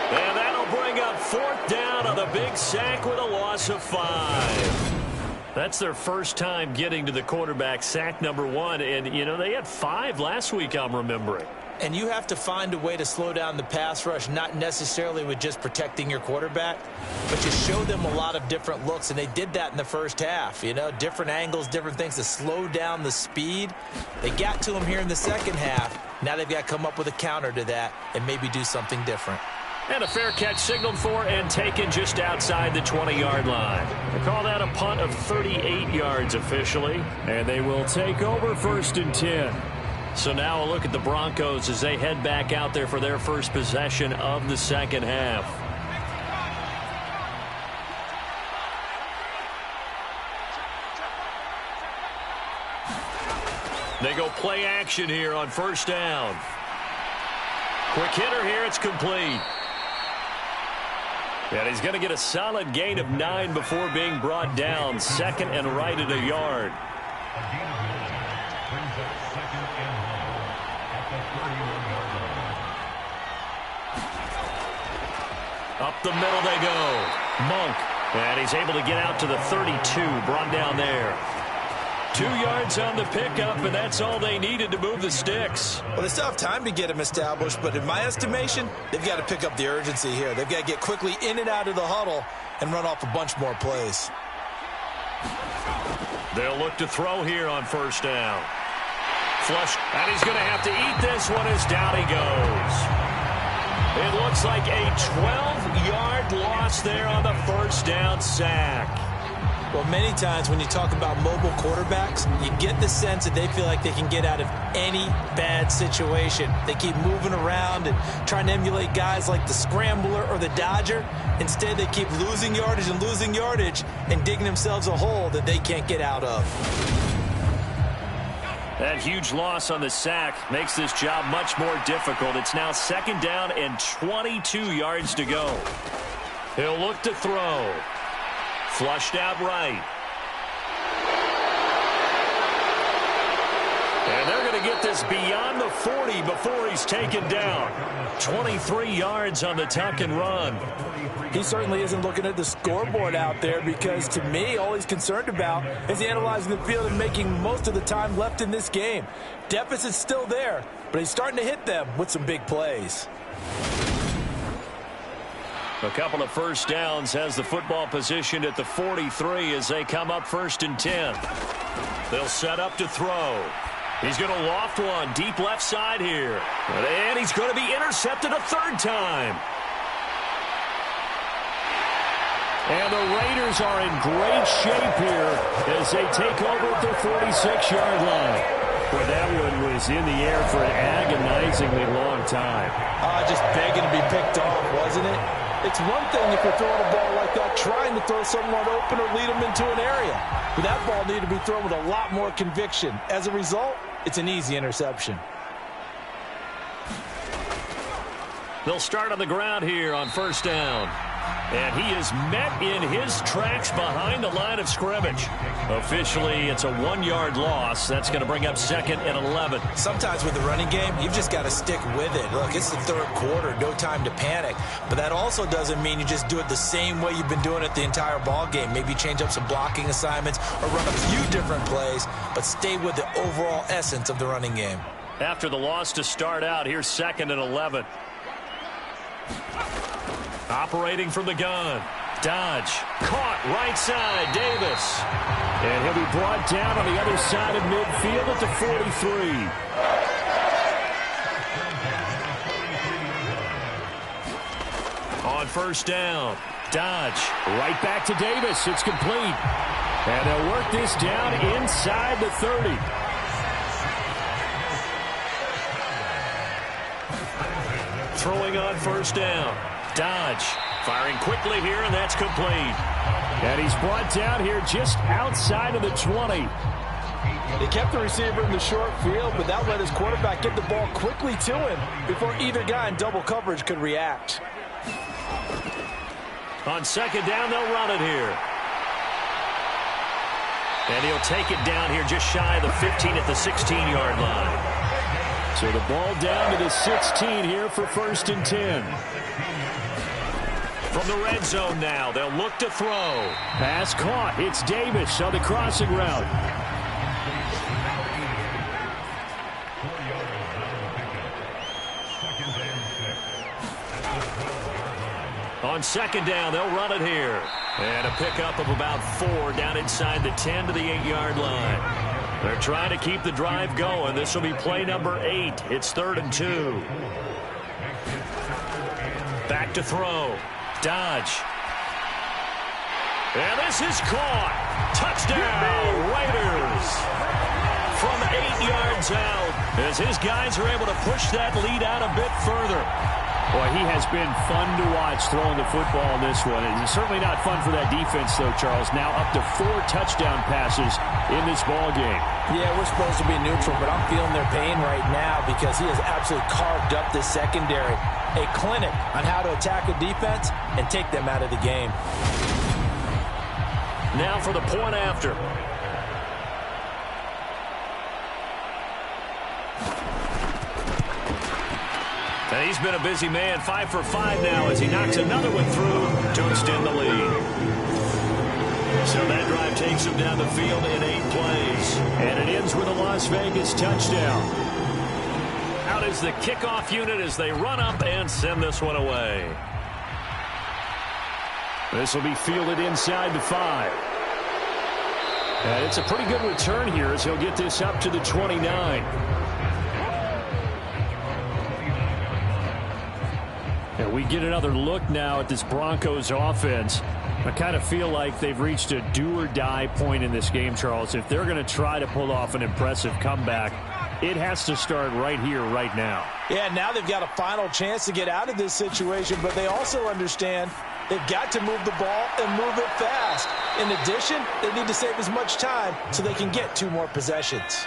S2: And that'll bring up fourth down on the big sack with a loss of 5. That's their first time getting to the quarterback, sack number 1. And, you know, they had 5 last week, I'm remembering.
S3: And you have to find a way to slow down the pass rush, not necessarily with just protecting your quarterback, but you show them a lot of different looks, and they did that in the first half. You know, different angles, different things to slow down the speed. They got to him here in the second half. Now they've got to come up with a counter to that and maybe do something different.
S2: And a fair catch signaled for and taken just outside the 20-yard line. They call that a punt of 38 yards officially, and they will take over first and 10. So now a look at the Broncos as they head back out there for their first possession of the second half. They go play action here on first down. Quick hitter here, it's complete. And he's going to get a solid gain of 9 before being brought down. Second and right at a yard. Up the middle they go. Monk. And he's able to get out to the 32. Brought down there. 2 yards on the pickup, and that's all they needed to move the sticks.
S3: Well, they still have time to get him established, but in my estimation, they've got to pick up the urgency here. They've got to get quickly in and out of the huddle and run off a bunch more plays.
S2: They'll look to throw here on first down. Flush, and he's going to have to eat this one as down he goes. It looks like a 12-yard loss there on the first down sack.
S3: Well, many times when you talk about mobile quarterbacks, you get the sense that they feel like they can get out of any bad situation. They keep moving around and trying to emulate guys like the Scrambler or the Dodger. Instead, they keep losing yardage and digging themselves a hole that they can't get out of.
S2: That huge loss on the sack makes this job much more difficult. It's now second down and 22 yards to go. He'll look to throw. Flushed out right. And they're going to get this beyond the 40 before he's taken down. 23 yards on the tuck and run.
S3: He certainly isn't looking at the scoreboard out there because, to me, all he's concerned about is analyzing the field and making most of the time left in this game. Deficit's still there, but he's starting to hit them with some big plays.
S2: A couple of first downs, has the football positioned at the 43 as they come up first and 10. They'll set up to throw. He's going to loft one deep left side here. And he's going to be intercepted a third time. And the Raiders are in great shape here as they take over at their 46-yard line. Well, that one was in the air for an agonizingly long time.
S3: Just begging to be picked off, wasn't it? It's one thing if you're throwing a ball like that, trying to throw someone open or lead them into an area. But that ball needed to be thrown with a lot more conviction. As a result, it's an easy interception.
S2: They'll start on the ground here on first down. And he is met in his tracks behind the line of scrimmage. Officially, it's a 1-yard loss. That's going to bring up second and 11.
S3: Sometimes with the running game, you've just got to stick with it. Look, it's the third quarter, no time to panic. But that also doesn't mean you just do it the same way you've been doing it the entire ball game. Maybe change up some blocking assignments or run a few different plays, but stay with the overall essence of the running game.
S2: After the loss to start out, here's second and 11. Operating from the gun. Dodge. Caught right side. Davis. And he'll be brought down on the other side of midfield at the 43. On first down. Dodge. Right back to Davis. It's complete. And they'll work this down inside the 30. Throwing on first down. Dodge firing quickly here, and that's complete. And he's brought down here just outside of the 20.
S3: They kept the receiver in the short field, but that let his quarterback get the ball quickly to him before either guy in double coverage could react.
S2: On second down, they'll run it here. And he'll take it down here just shy of the 15 at the 16-yard line. So the ball down to the 16 here for first and 10. From the red zone now, they'll look to throw. Pass caught. It's Davis on the crossing route. On second down, they'll run it here. And a pickup of about 4 down inside the 10 to the 8-yard line. They're trying to keep the drive going. This will be play number 8. It's 3rd and 2. Back to throw. Dodge. And this is caught. Touchdown, Raiders. From 8 yards out as his guys are able to push that lead out a bit further.
S4: Boy, he has been fun to watch throwing the football in this one. It's certainly not fun for that defense, though, Charles. Now up to 4 touchdown passes in this ball game.
S3: Yeah, we're supposed to be neutral, but I'm feeling their pain right now because he has absolutely carved up this secondary. A clinic on how to attack a defense and take them out of the game.
S2: Now for the point after. And he's been a busy man, 5 for 5 now as he knocks another one through to extend the lead. So that drive takes him down the field in 8 plays. And it ends with a Las Vegas touchdown. Out is the kickoff unit as they run up and send this one away. This will be fielded inside the 5. And it's a pretty good return here as he'll get this up to the 29. And we get another look now at this Broncos offense. I kind of feel like they've reached a do-or-die point in this game, Charles. If they're going to try to pull off an impressive comeback, it has to start right here, right now.
S3: Yeah, now they've got a final chance to get out of this situation, but they also understand they've got to move the ball and move it fast. In addition, they need to save as much time so they can get 2 more possessions.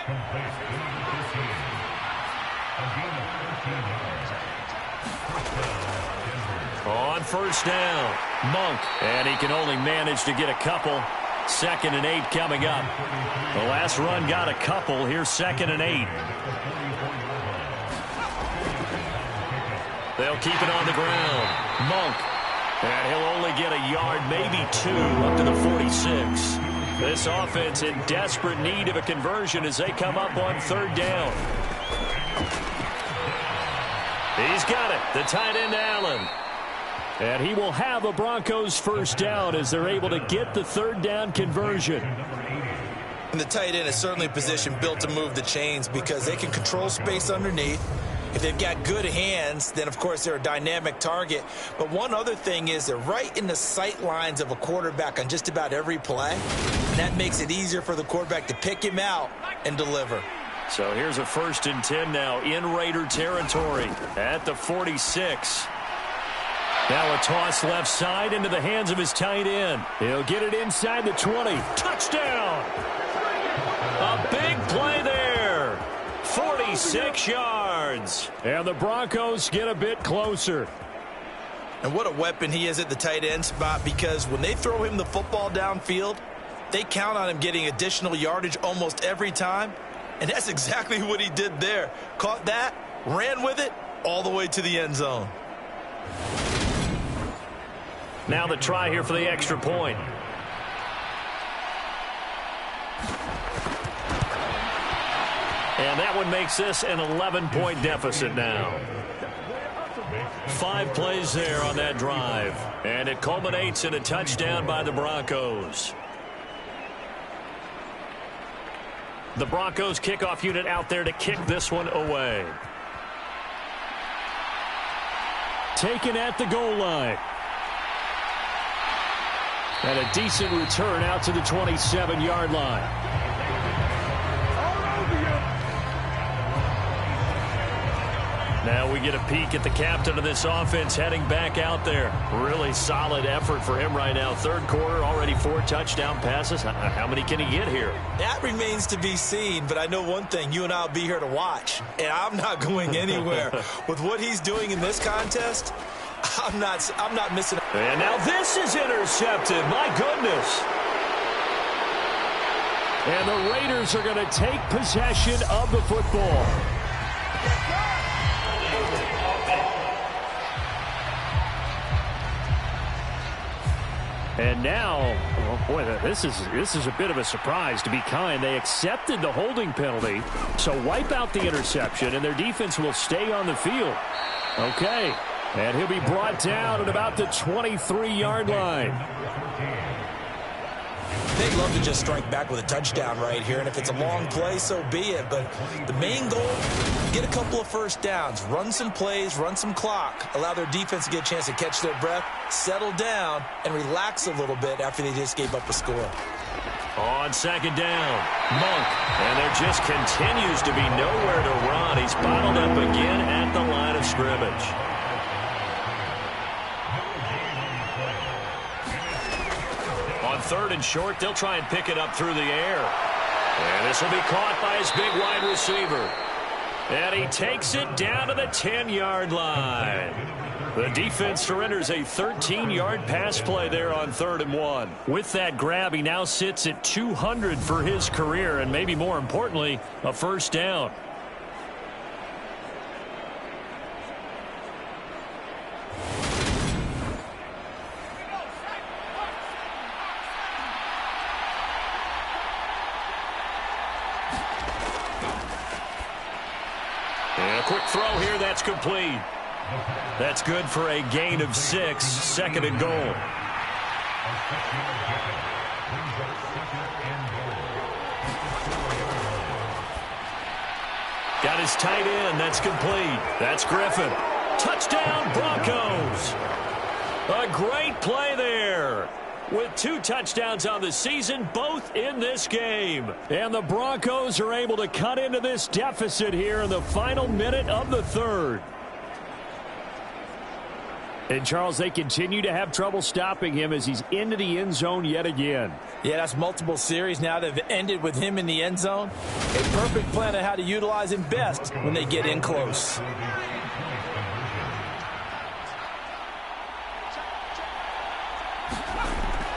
S2: On first down, Monk, and he can only manage to get a couple. 2nd and 8 coming up. The last run got a couple. Here's 2nd and 8. They'll keep it on the ground. Monk, and he'll only get a yard, maybe 2, up to the 46. This offense in desperate need of a conversion as they come up on 3rd down. He's got it. The tight end, Allen. And he will have a Broncos first down as they're able to get the 3rd down conversion.
S3: And the tight end is certainly a position built to move the chains because they can control space underneath. If they've got good hands, then, of course, they're a dynamic target. But one other thing is they're right in the sight lines of a quarterback on just about every play. And that makes it easier for the quarterback to pick him out and deliver.
S2: So here's a 1st and 10 now in Raider territory at the 46. Now a toss left side into the hands of his tight end. He'll get it inside the 20. Touchdown! A big play there. 46 yards. And the Broncos get a bit closer.
S3: And what a weapon he is at the tight end spot because when they throw him the football downfield, they count on him getting additional yardage almost every time. And that's exactly what he did there. Caught that, ran with it, all the way to the end zone.
S2: Now the try here for the extra point. And that one makes this an 11-point deficit now. 5 plays there on that drive. And it culminates in a touchdown by the Broncos. The Broncos kickoff unit out there to kick this one away. Taken at the goal line. And a decent return out to the 27-yard line. Now we get a peek at the captain of this offense heading back out there. Really solid effort for him right now. 3rd quarter, already 4 touchdown passes. How many can he get here?
S3: That remains to be seen, but I know one thing. You and I will be here to watch, and I'm not going anywhere. With what he's doing in this contest, I'm not missing.
S2: And now this is intercepted. My goodness.
S4: And the Raiders are going to take possession of the football. And now, oh boy, this is a bit of a surprise, to be kind. They accepted the holding penalty, so wipe out the interception, and their defense will stay on the field. Okay, and he'll be brought down at about the 23-yard line.
S3: They'd love to just strike back with a touchdown right here, and if it's a long play, so be it. But the main goal, get a couple of first downs, run some plays, run some clock, allow their defense to get a chance to catch their breath, settle down, and relax a little bit after they just gave up a score.
S2: On second down, Monk. And there just continues to be nowhere to run. He's bottled up again at the line of scrimmage. On third and short, they'll try and pick it up through the air. And this will be caught by his big wide receiver. And he takes it down to the 10-yard line. The defense surrenders a 13-yard pass play there on 3rd and 1. With that grab, he now sits at 200 for his career, and maybe more importantly, a first down. And a quick throw here, that's complete. That's good for a gain of 6, 2nd and goal. Got his tight end, that's complete. That's Griffin. Touchdown, Broncos. A great play there. With 2 touchdowns on the season, both in this game. And the Broncos are able to cut into this deficit here in the final minute of the 3rd.
S4: And, Charles, they continue to have trouble stopping him as he's into the end zone yet again.
S3: Yeah, that's multiple series now that have ended with him in the end zone. A perfect plan on how to utilize him best when they get in close.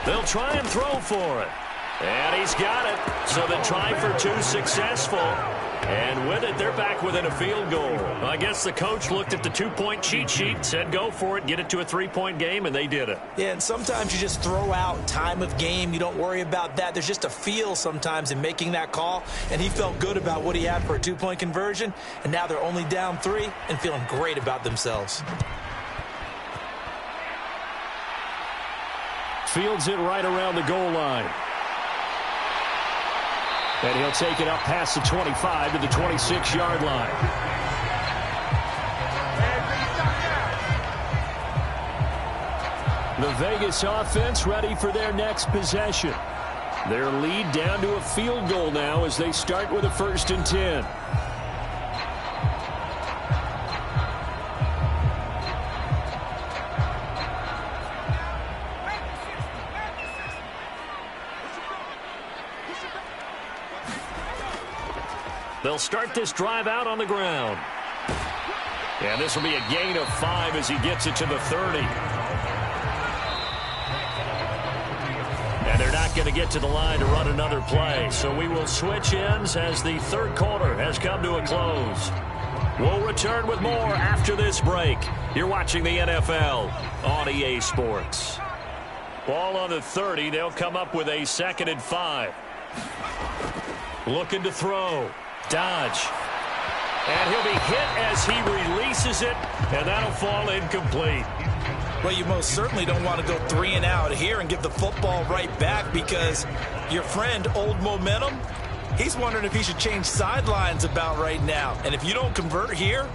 S2: They'll try and throw for it. And he's got it. So the try for 2 successful. And with it, they're back within a field goal. I guess the coach looked at the 2-point cheat sheet, said go for it, get it to a 3-point game, and they did it.
S3: Yeah, and sometimes you just throw out time of game. You don't worry about that. There's just a feel sometimes in making that call, and he felt good about what he had for a 2-point conversion, and now they're only down 3 and feeling great about themselves.
S4: Fields it right around the goal line. And he'll take it up past the 25 to the 26-yard line. The Vegas offense ready for their next possession. Their lead down to a field goal now as they start with a 1st and 10.
S2: They'll start this drive out on the ground. And this will be a gain of 5 as he gets it to the 30. And they're not going to get to the line to run another play. So we will switch ends as the 3rd quarter has come to a close. We'll return with more after this break. You're watching the NFL on EA Sports. Ball on the 30. They'll come up with a 2nd and 5. Looking to throw. Dodge. And he'll be hit as he releases it, and that'll fall incomplete.
S3: Well, you most certainly don't want to go 3 and out here and give the football right back because your friend, Old Momentum, he's wondering if he should change sidelines about right now. And if you don't convert here,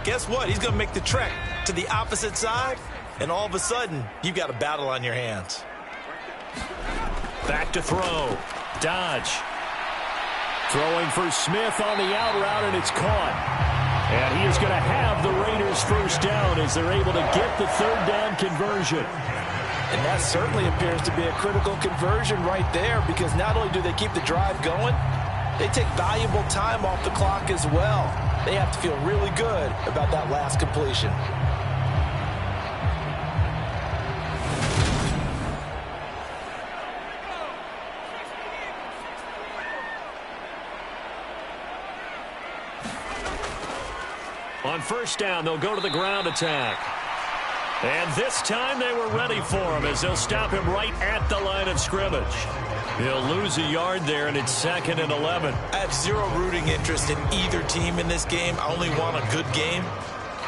S3: guess what? He's going to make the trek to the opposite side, and all of a sudden, you've got a battle on your hands.
S2: Back to throw. Dodge.
S4: Throwing for Smith on the out route, and it's caught. And he is going to have the Raiders first down as they're able to get the 3rd down conversion.
S3: And that certainly appears to be a critical conversion right there because not only do they keep the drive going, they take valuable time off the clock as well. They have to feel really good about that last completion.
S2: On 1st down, they'll go to the ground attack. And this time they were ready for him as they'll stop him right at the line of scrimmage. He'll lose a yard there, and it's 2nd and 11.
S3: I have zero rooting interest in either team in this game. I only want a good game.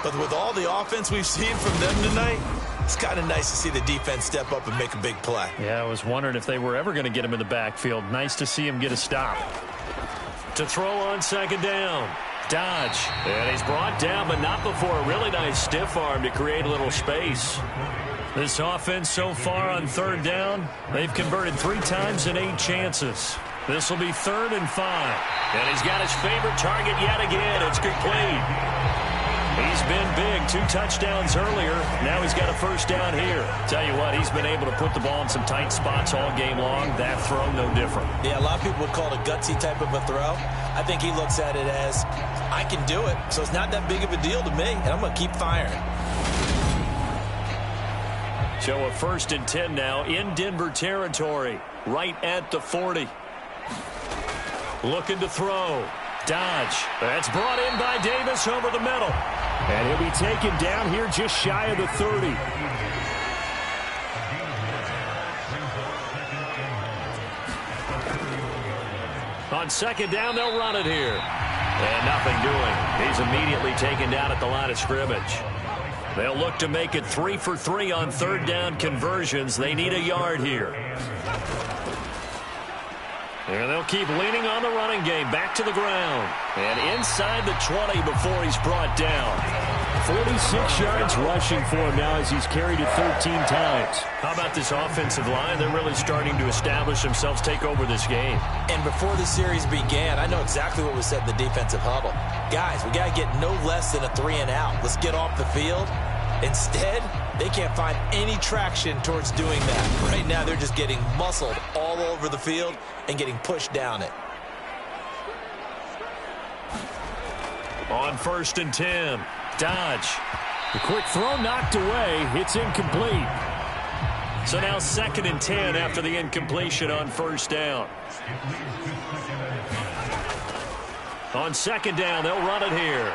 S3: But with all the offense we've seen from them tonight, it's kind of nice to see the defense step up and make a big play.
S2: Yeah, I was wondering if they were ever going to get him in the backfield. Nice to see him get a stop. To throw on 2nd down. Dodge. And he's brought down, but not before a really nice stiff arm to create a little space. This offense so far on third down, they've converted 3 times in 8 chances. This will be 3rd and 5. And he's got his favorite target yet again. It's complete. He's been big. 2 touchdowns earlier. Now he's got a first down here. Tell you what, he's been able to put the ball in some tight spots all game long. That throw, no different.
S3: Yeah, a lot of people would call it a gutsy type of a throw. I think he looks at it as, I can do it, so it's not that big of a deal to me, and I'm going to keep firing.
S2: So a 1st and 10 now in Denver territory, right at the 40. Looking to throw. Dodge. That's brought in by Davis over the middle.
S4: And he'll be taken down here just shy of the 30.
S2: On 2nd down, they'll run it here. And nothing doing. He's immediately taken down at the line of scrimmage. They'll look to make it 3 for 3 on 3rd down conversions. They need a yard here. And they'll keep leaning on the running game. Back to the ground. And inside the 20 before he's brought down.
S4: 46 yards rushing for him now as he's carried it 13 times.
S2: How about this offensive line? They're really starting to establish themselves, take over this game.
S3: And before the series began, I know exactly what was said in the defensive huddle. Guys, we got to get no less than a 3 and out. Let's get off the field. Instead, they can't find any traction towards doing that. Right now, they're just getting muscled all over the field and getting pushed down it.
S2: On 1st and 10, Dodge.
S4: The quick throw knocked away. It's incomplete.
S2: So now 2nd and 10 after the incompletion on 1st down. On 2nd down, they'll run it here.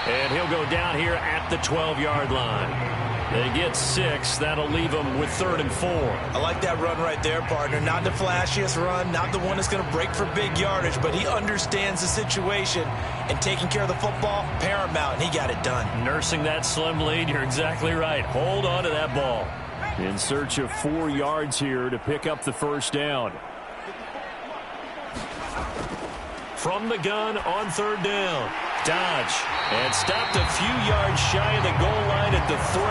S2: And he'll go down here at the 12-yard line. They get 6. That'll leave them with 3rd and 4.
S3: I like that run right there, partner. Not the flashiest run, not the one that's going to break for big yardage, but he understands the situation, and taking care of the football, paramount, and he got it done.
S2: Nursing that slim lead, you're exactly right. Hold on to that ball.
S4: In search of 4 yards here to pick up the 1st down.
S2: From the gun on 3rd down. Dodge. And stopped a few yards shy of the goal line at the 3.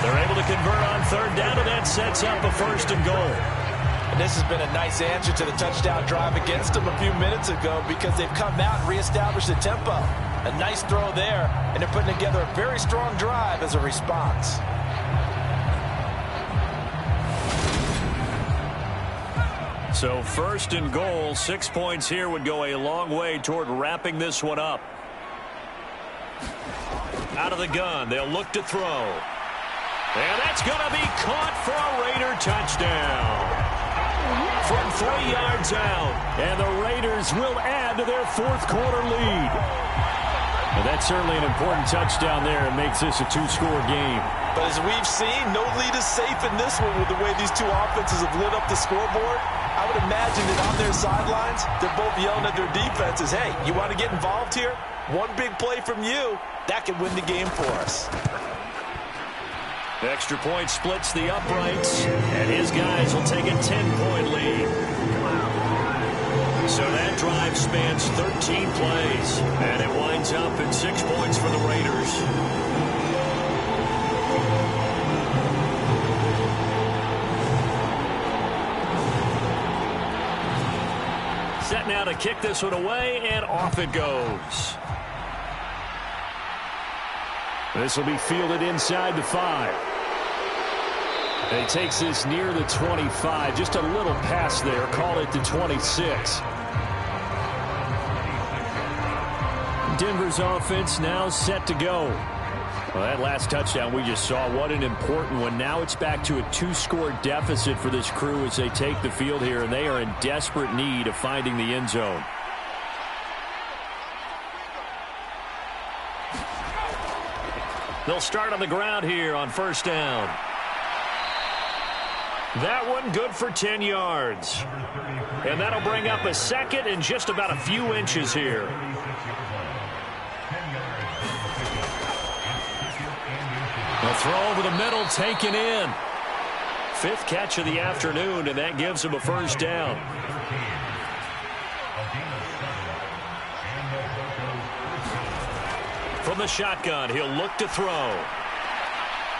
S2: They're able to convert on 3rd down, and that sets up a 1st and goal.
S3: And this has been a nice answer to the touchdown drive against them a few minutes ago because they've come out and reestablished the tempo. A nice throw there, and they're putting together a very strong drive as a response.
S2: So 1st and goal, 6 points here would go a long way toward wrapping this one up. Out of the gun, they'll look to throw. And that's going to be caught for a Raider touchdown. From 3 yards out.
S4: And the Raiders will add to their 4th quarter lead. And that's certainly an important touchdown there. It makes this a 2-score game.
S3: But as we've seen, no lead is safe in this one with the way these two offenses have lit up the scoreboard. I would imagine that on their sidelines, they're both yelling at their defenses, hey, you want to get involved here? One big play from you, that could win the game for us.
S2: The extra point splits the uprights, and his guys will take a 10-point lead. So that drive spans 13 plays, and it winds up at 6 points for the Raiders. Set now to kick this one away, and off it goes.
S4: This will be fielded inside the 5. And he takes this near the 25. Just a little pass there. Call it the 26. Denver's offense now set to go. Well, that last touchdown we just saw, what an important one. Now it's back to a 2-score deficit for this crew as they take the field here, and they are in desperate need of finding the end zone.
S2: They'll start on the ground here on 1st down. That one good for 10 yards. And that'll bring up a 2nd and just about a few inches here. The throw over the middle taken in. 5th catch of the afternoon, and that gives him a 1st down. From the shotgun, he'll look to throw.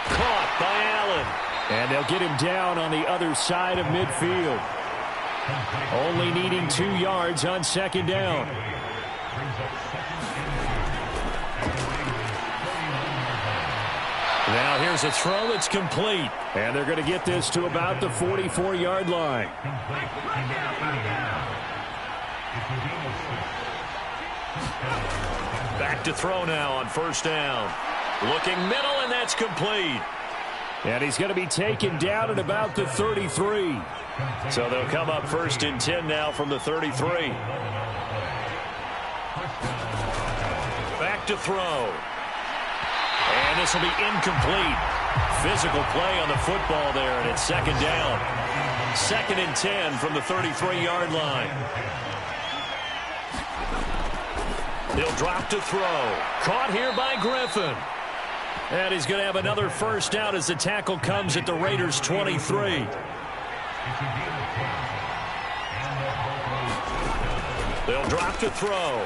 S2: Caught by Allen.
S4: And they'll get him down on the other side of midfield. Only needing 2 yards on second down. Now here's a throw that's complete. And they're going to get this to about the 44-yard line.
S2: Back to throw now on first down. Looking middle, and that's complete.
S4: And he's going to be taken down at about the 33.
S2: So they'll come up 1st and 10 now from the 33. Back to throw. And this will be incomplete. Physical play on the football there, and it's second down. 2nd and 10 from the 33-yard line. They'll drop to throw. Caught here by Griffin.
S4: And he's going to have another first down as the tackle comes at the Raiders' 23.
S2: They'll drop to throw.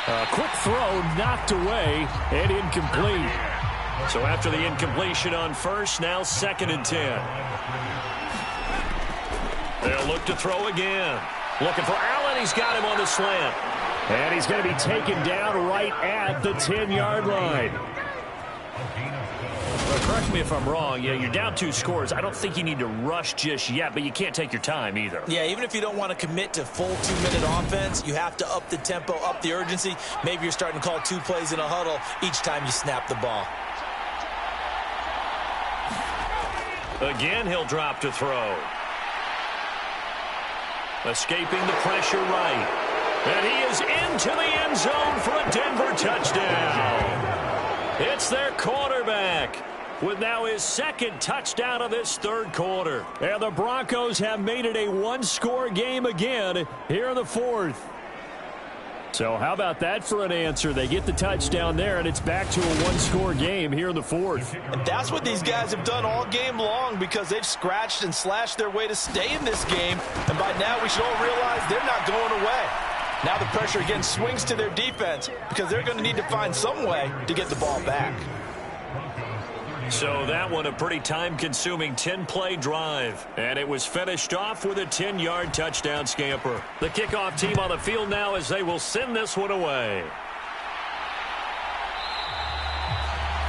S4: A quick throw knocked away and incomplete.
S2: So after the incompletion on first, now 2nd and 10. They'll look to throw again. Looking for Allen. He's got him on the slant.
S4: And he's going to be taken down right at the 10-yard line.
S2: Well, correct me if I'm wrong. Yeah, you're down 2 scores. I don't think you need to rush just yet, but you can't take your time either.
S3: Yeah, even if you don't want to commit to full 2-minute offense, you have to up the tempo, up the urgency. Maybe you're starting to call 2 plays in a huddle each time you snap the ball.
S2: Again, he'll drop to throw. Escaping the pressure right. And he is into the end zone for a Denver touchdown. It's their quarterback with now his 2nd touchdown of this 3rd quarter.
S4: And the Broncos have made it a 1-score game again here in the 4th. So how about that for an answer? They get the touchdown there, and it's back to a 1-score game here in the 4th.
S3: And that's what these guys have done all game long, because they've scratched and slashed their way to stay in this game. And by now we should all realize they're not going away. Now the pressure again swings to their defense, because they're going to need to find some way to get the ball back.
S2: So that one a pretty time-consuming 10-play drive. And it was finished off with a 10-yard touchdown scamper. The kickoff team on the field now as they will send this one away.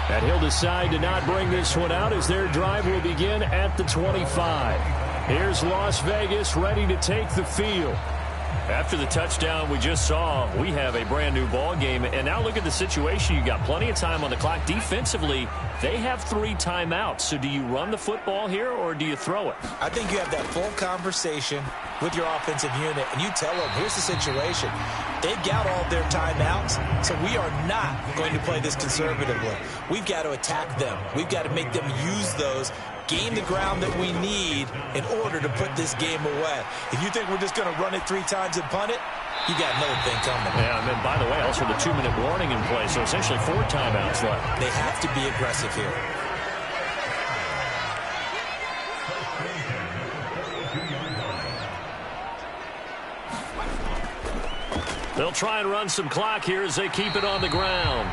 S4: And he'll decide to not bring this one out as their drive will begin at the 25. Here's Las Vegas ready to take the field.
S2: After the touchdown we just saw, we have a brand new ball game. And now look at the situation. You got plenty of time on the clock. Defensively, they have 3 timeouts. So do you run the football here or do you throw it?
S3: I think you have that full conversation with your offensive unit, and you tell them, here's the situation. They've got all of their timeouts, so we are not going to play this conservatively. We've got to attack them. We've got to make them use those, gain the ground that we need in order to put this game away. If you think we're just going to run it 3 times and punt it, you got another thing coming.
S2: Yeah, and then, by the way, also the 2-minute warning in play, so essentially 4 timeouts left.
S3: They have to be aggressive here.
S2: They'll try and run some clock here as they keep it on the ground.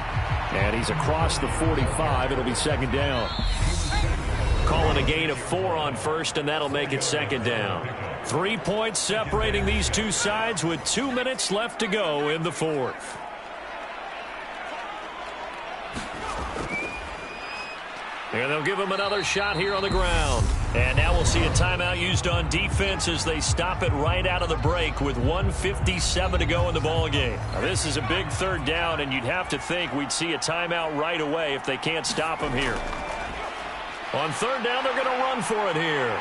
S4: And he's across the 45. It'll be 2nd down.
S2: Calling a gain of 4 on first, and that'll make it 2nd down.
S4: 3 points separating these two sides with 2 minutes left to go in the 4th.
S2: And they'll give him another shot here on the ground. And now we'll see a timeout used on defense as they stop it right out of the break with 1:57 to go in the ballgame. Now this is a big 3rd down, and you'd have to think we'd see a timeout right away if they can't stop him here. On 3rd down, they're going to run for it here.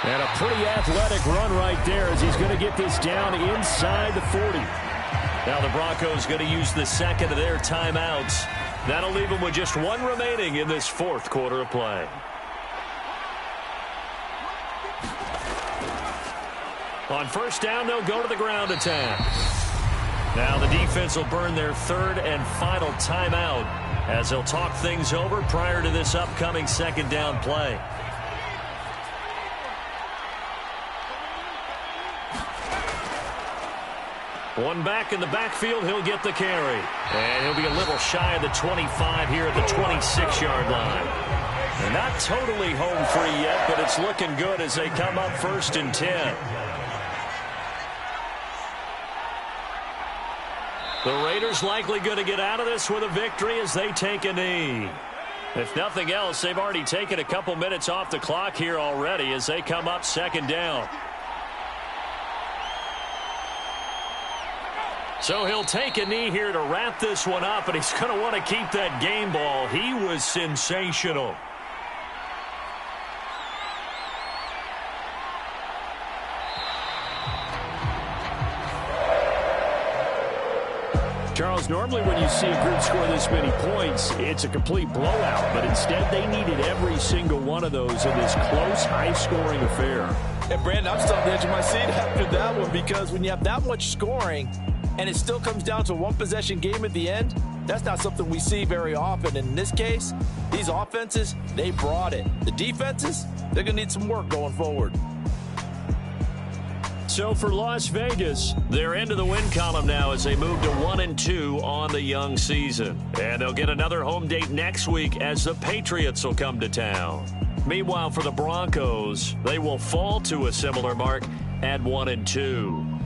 S4: And a pretty athletic run right there as he's going to get this down inside the 40.
S2: Now the Broncos going to use the 2nd of their timeouts. That'll leave them with just 1 remaining in this 4th quarter of play. On 1st down, they'll go to the ground attack. Now the defense will burn their 3rd and final timeout as they'll talk things over prior to this upcoming 2nd down play. One back in the backfield, he'll get the carry. And he'll be a little shy of the 25 here at the 26-yard line. They're not totally home free yet, but it's looking good as they come up 1st and 10. The Raiders likely going to get out of this with a victory as they take a knee. If nothing else, they've already taken a couple minutes off the clock here already as they come up 2nd down. So he'll take a knee here to wrap this one up, and he's going to want to keep that game ball. He was sensational. Charles, normally when you see a group score this many points, it's a complete blowout. But instead, they needed every single one of those in this close, high-scoring affair.
S3: And, Brandon, I'm still on the edge of my seat after that one because when you have that much scoring and it still comes down to a one-possession game at the end, that's not something we see very often. And in this case, these offenses, they brought it. The defenses, they're going to need some work going forward.
S2: So for Las Vegas, they're into the win column now as they move to 1-2 on the young season. And they'll get another home date next week as the Patriots will come to town. Meanwhile, for the Broncos, they will fall to a similar mark at 1-2.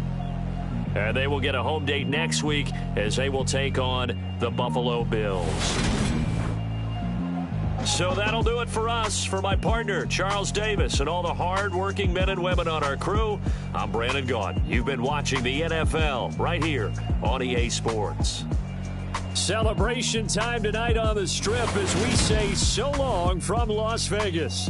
S2: And they will get a home date next week as they will take on the Buffalo Bills. So that'll do it for us. For my partner, Charles Davis, and all the hard-working men and women on our crew, I'm Brandon Gaudin. You've been watching the NFL right here on EA Sports. Celebration time tonight on the Strip as we say so long from Las Vegas.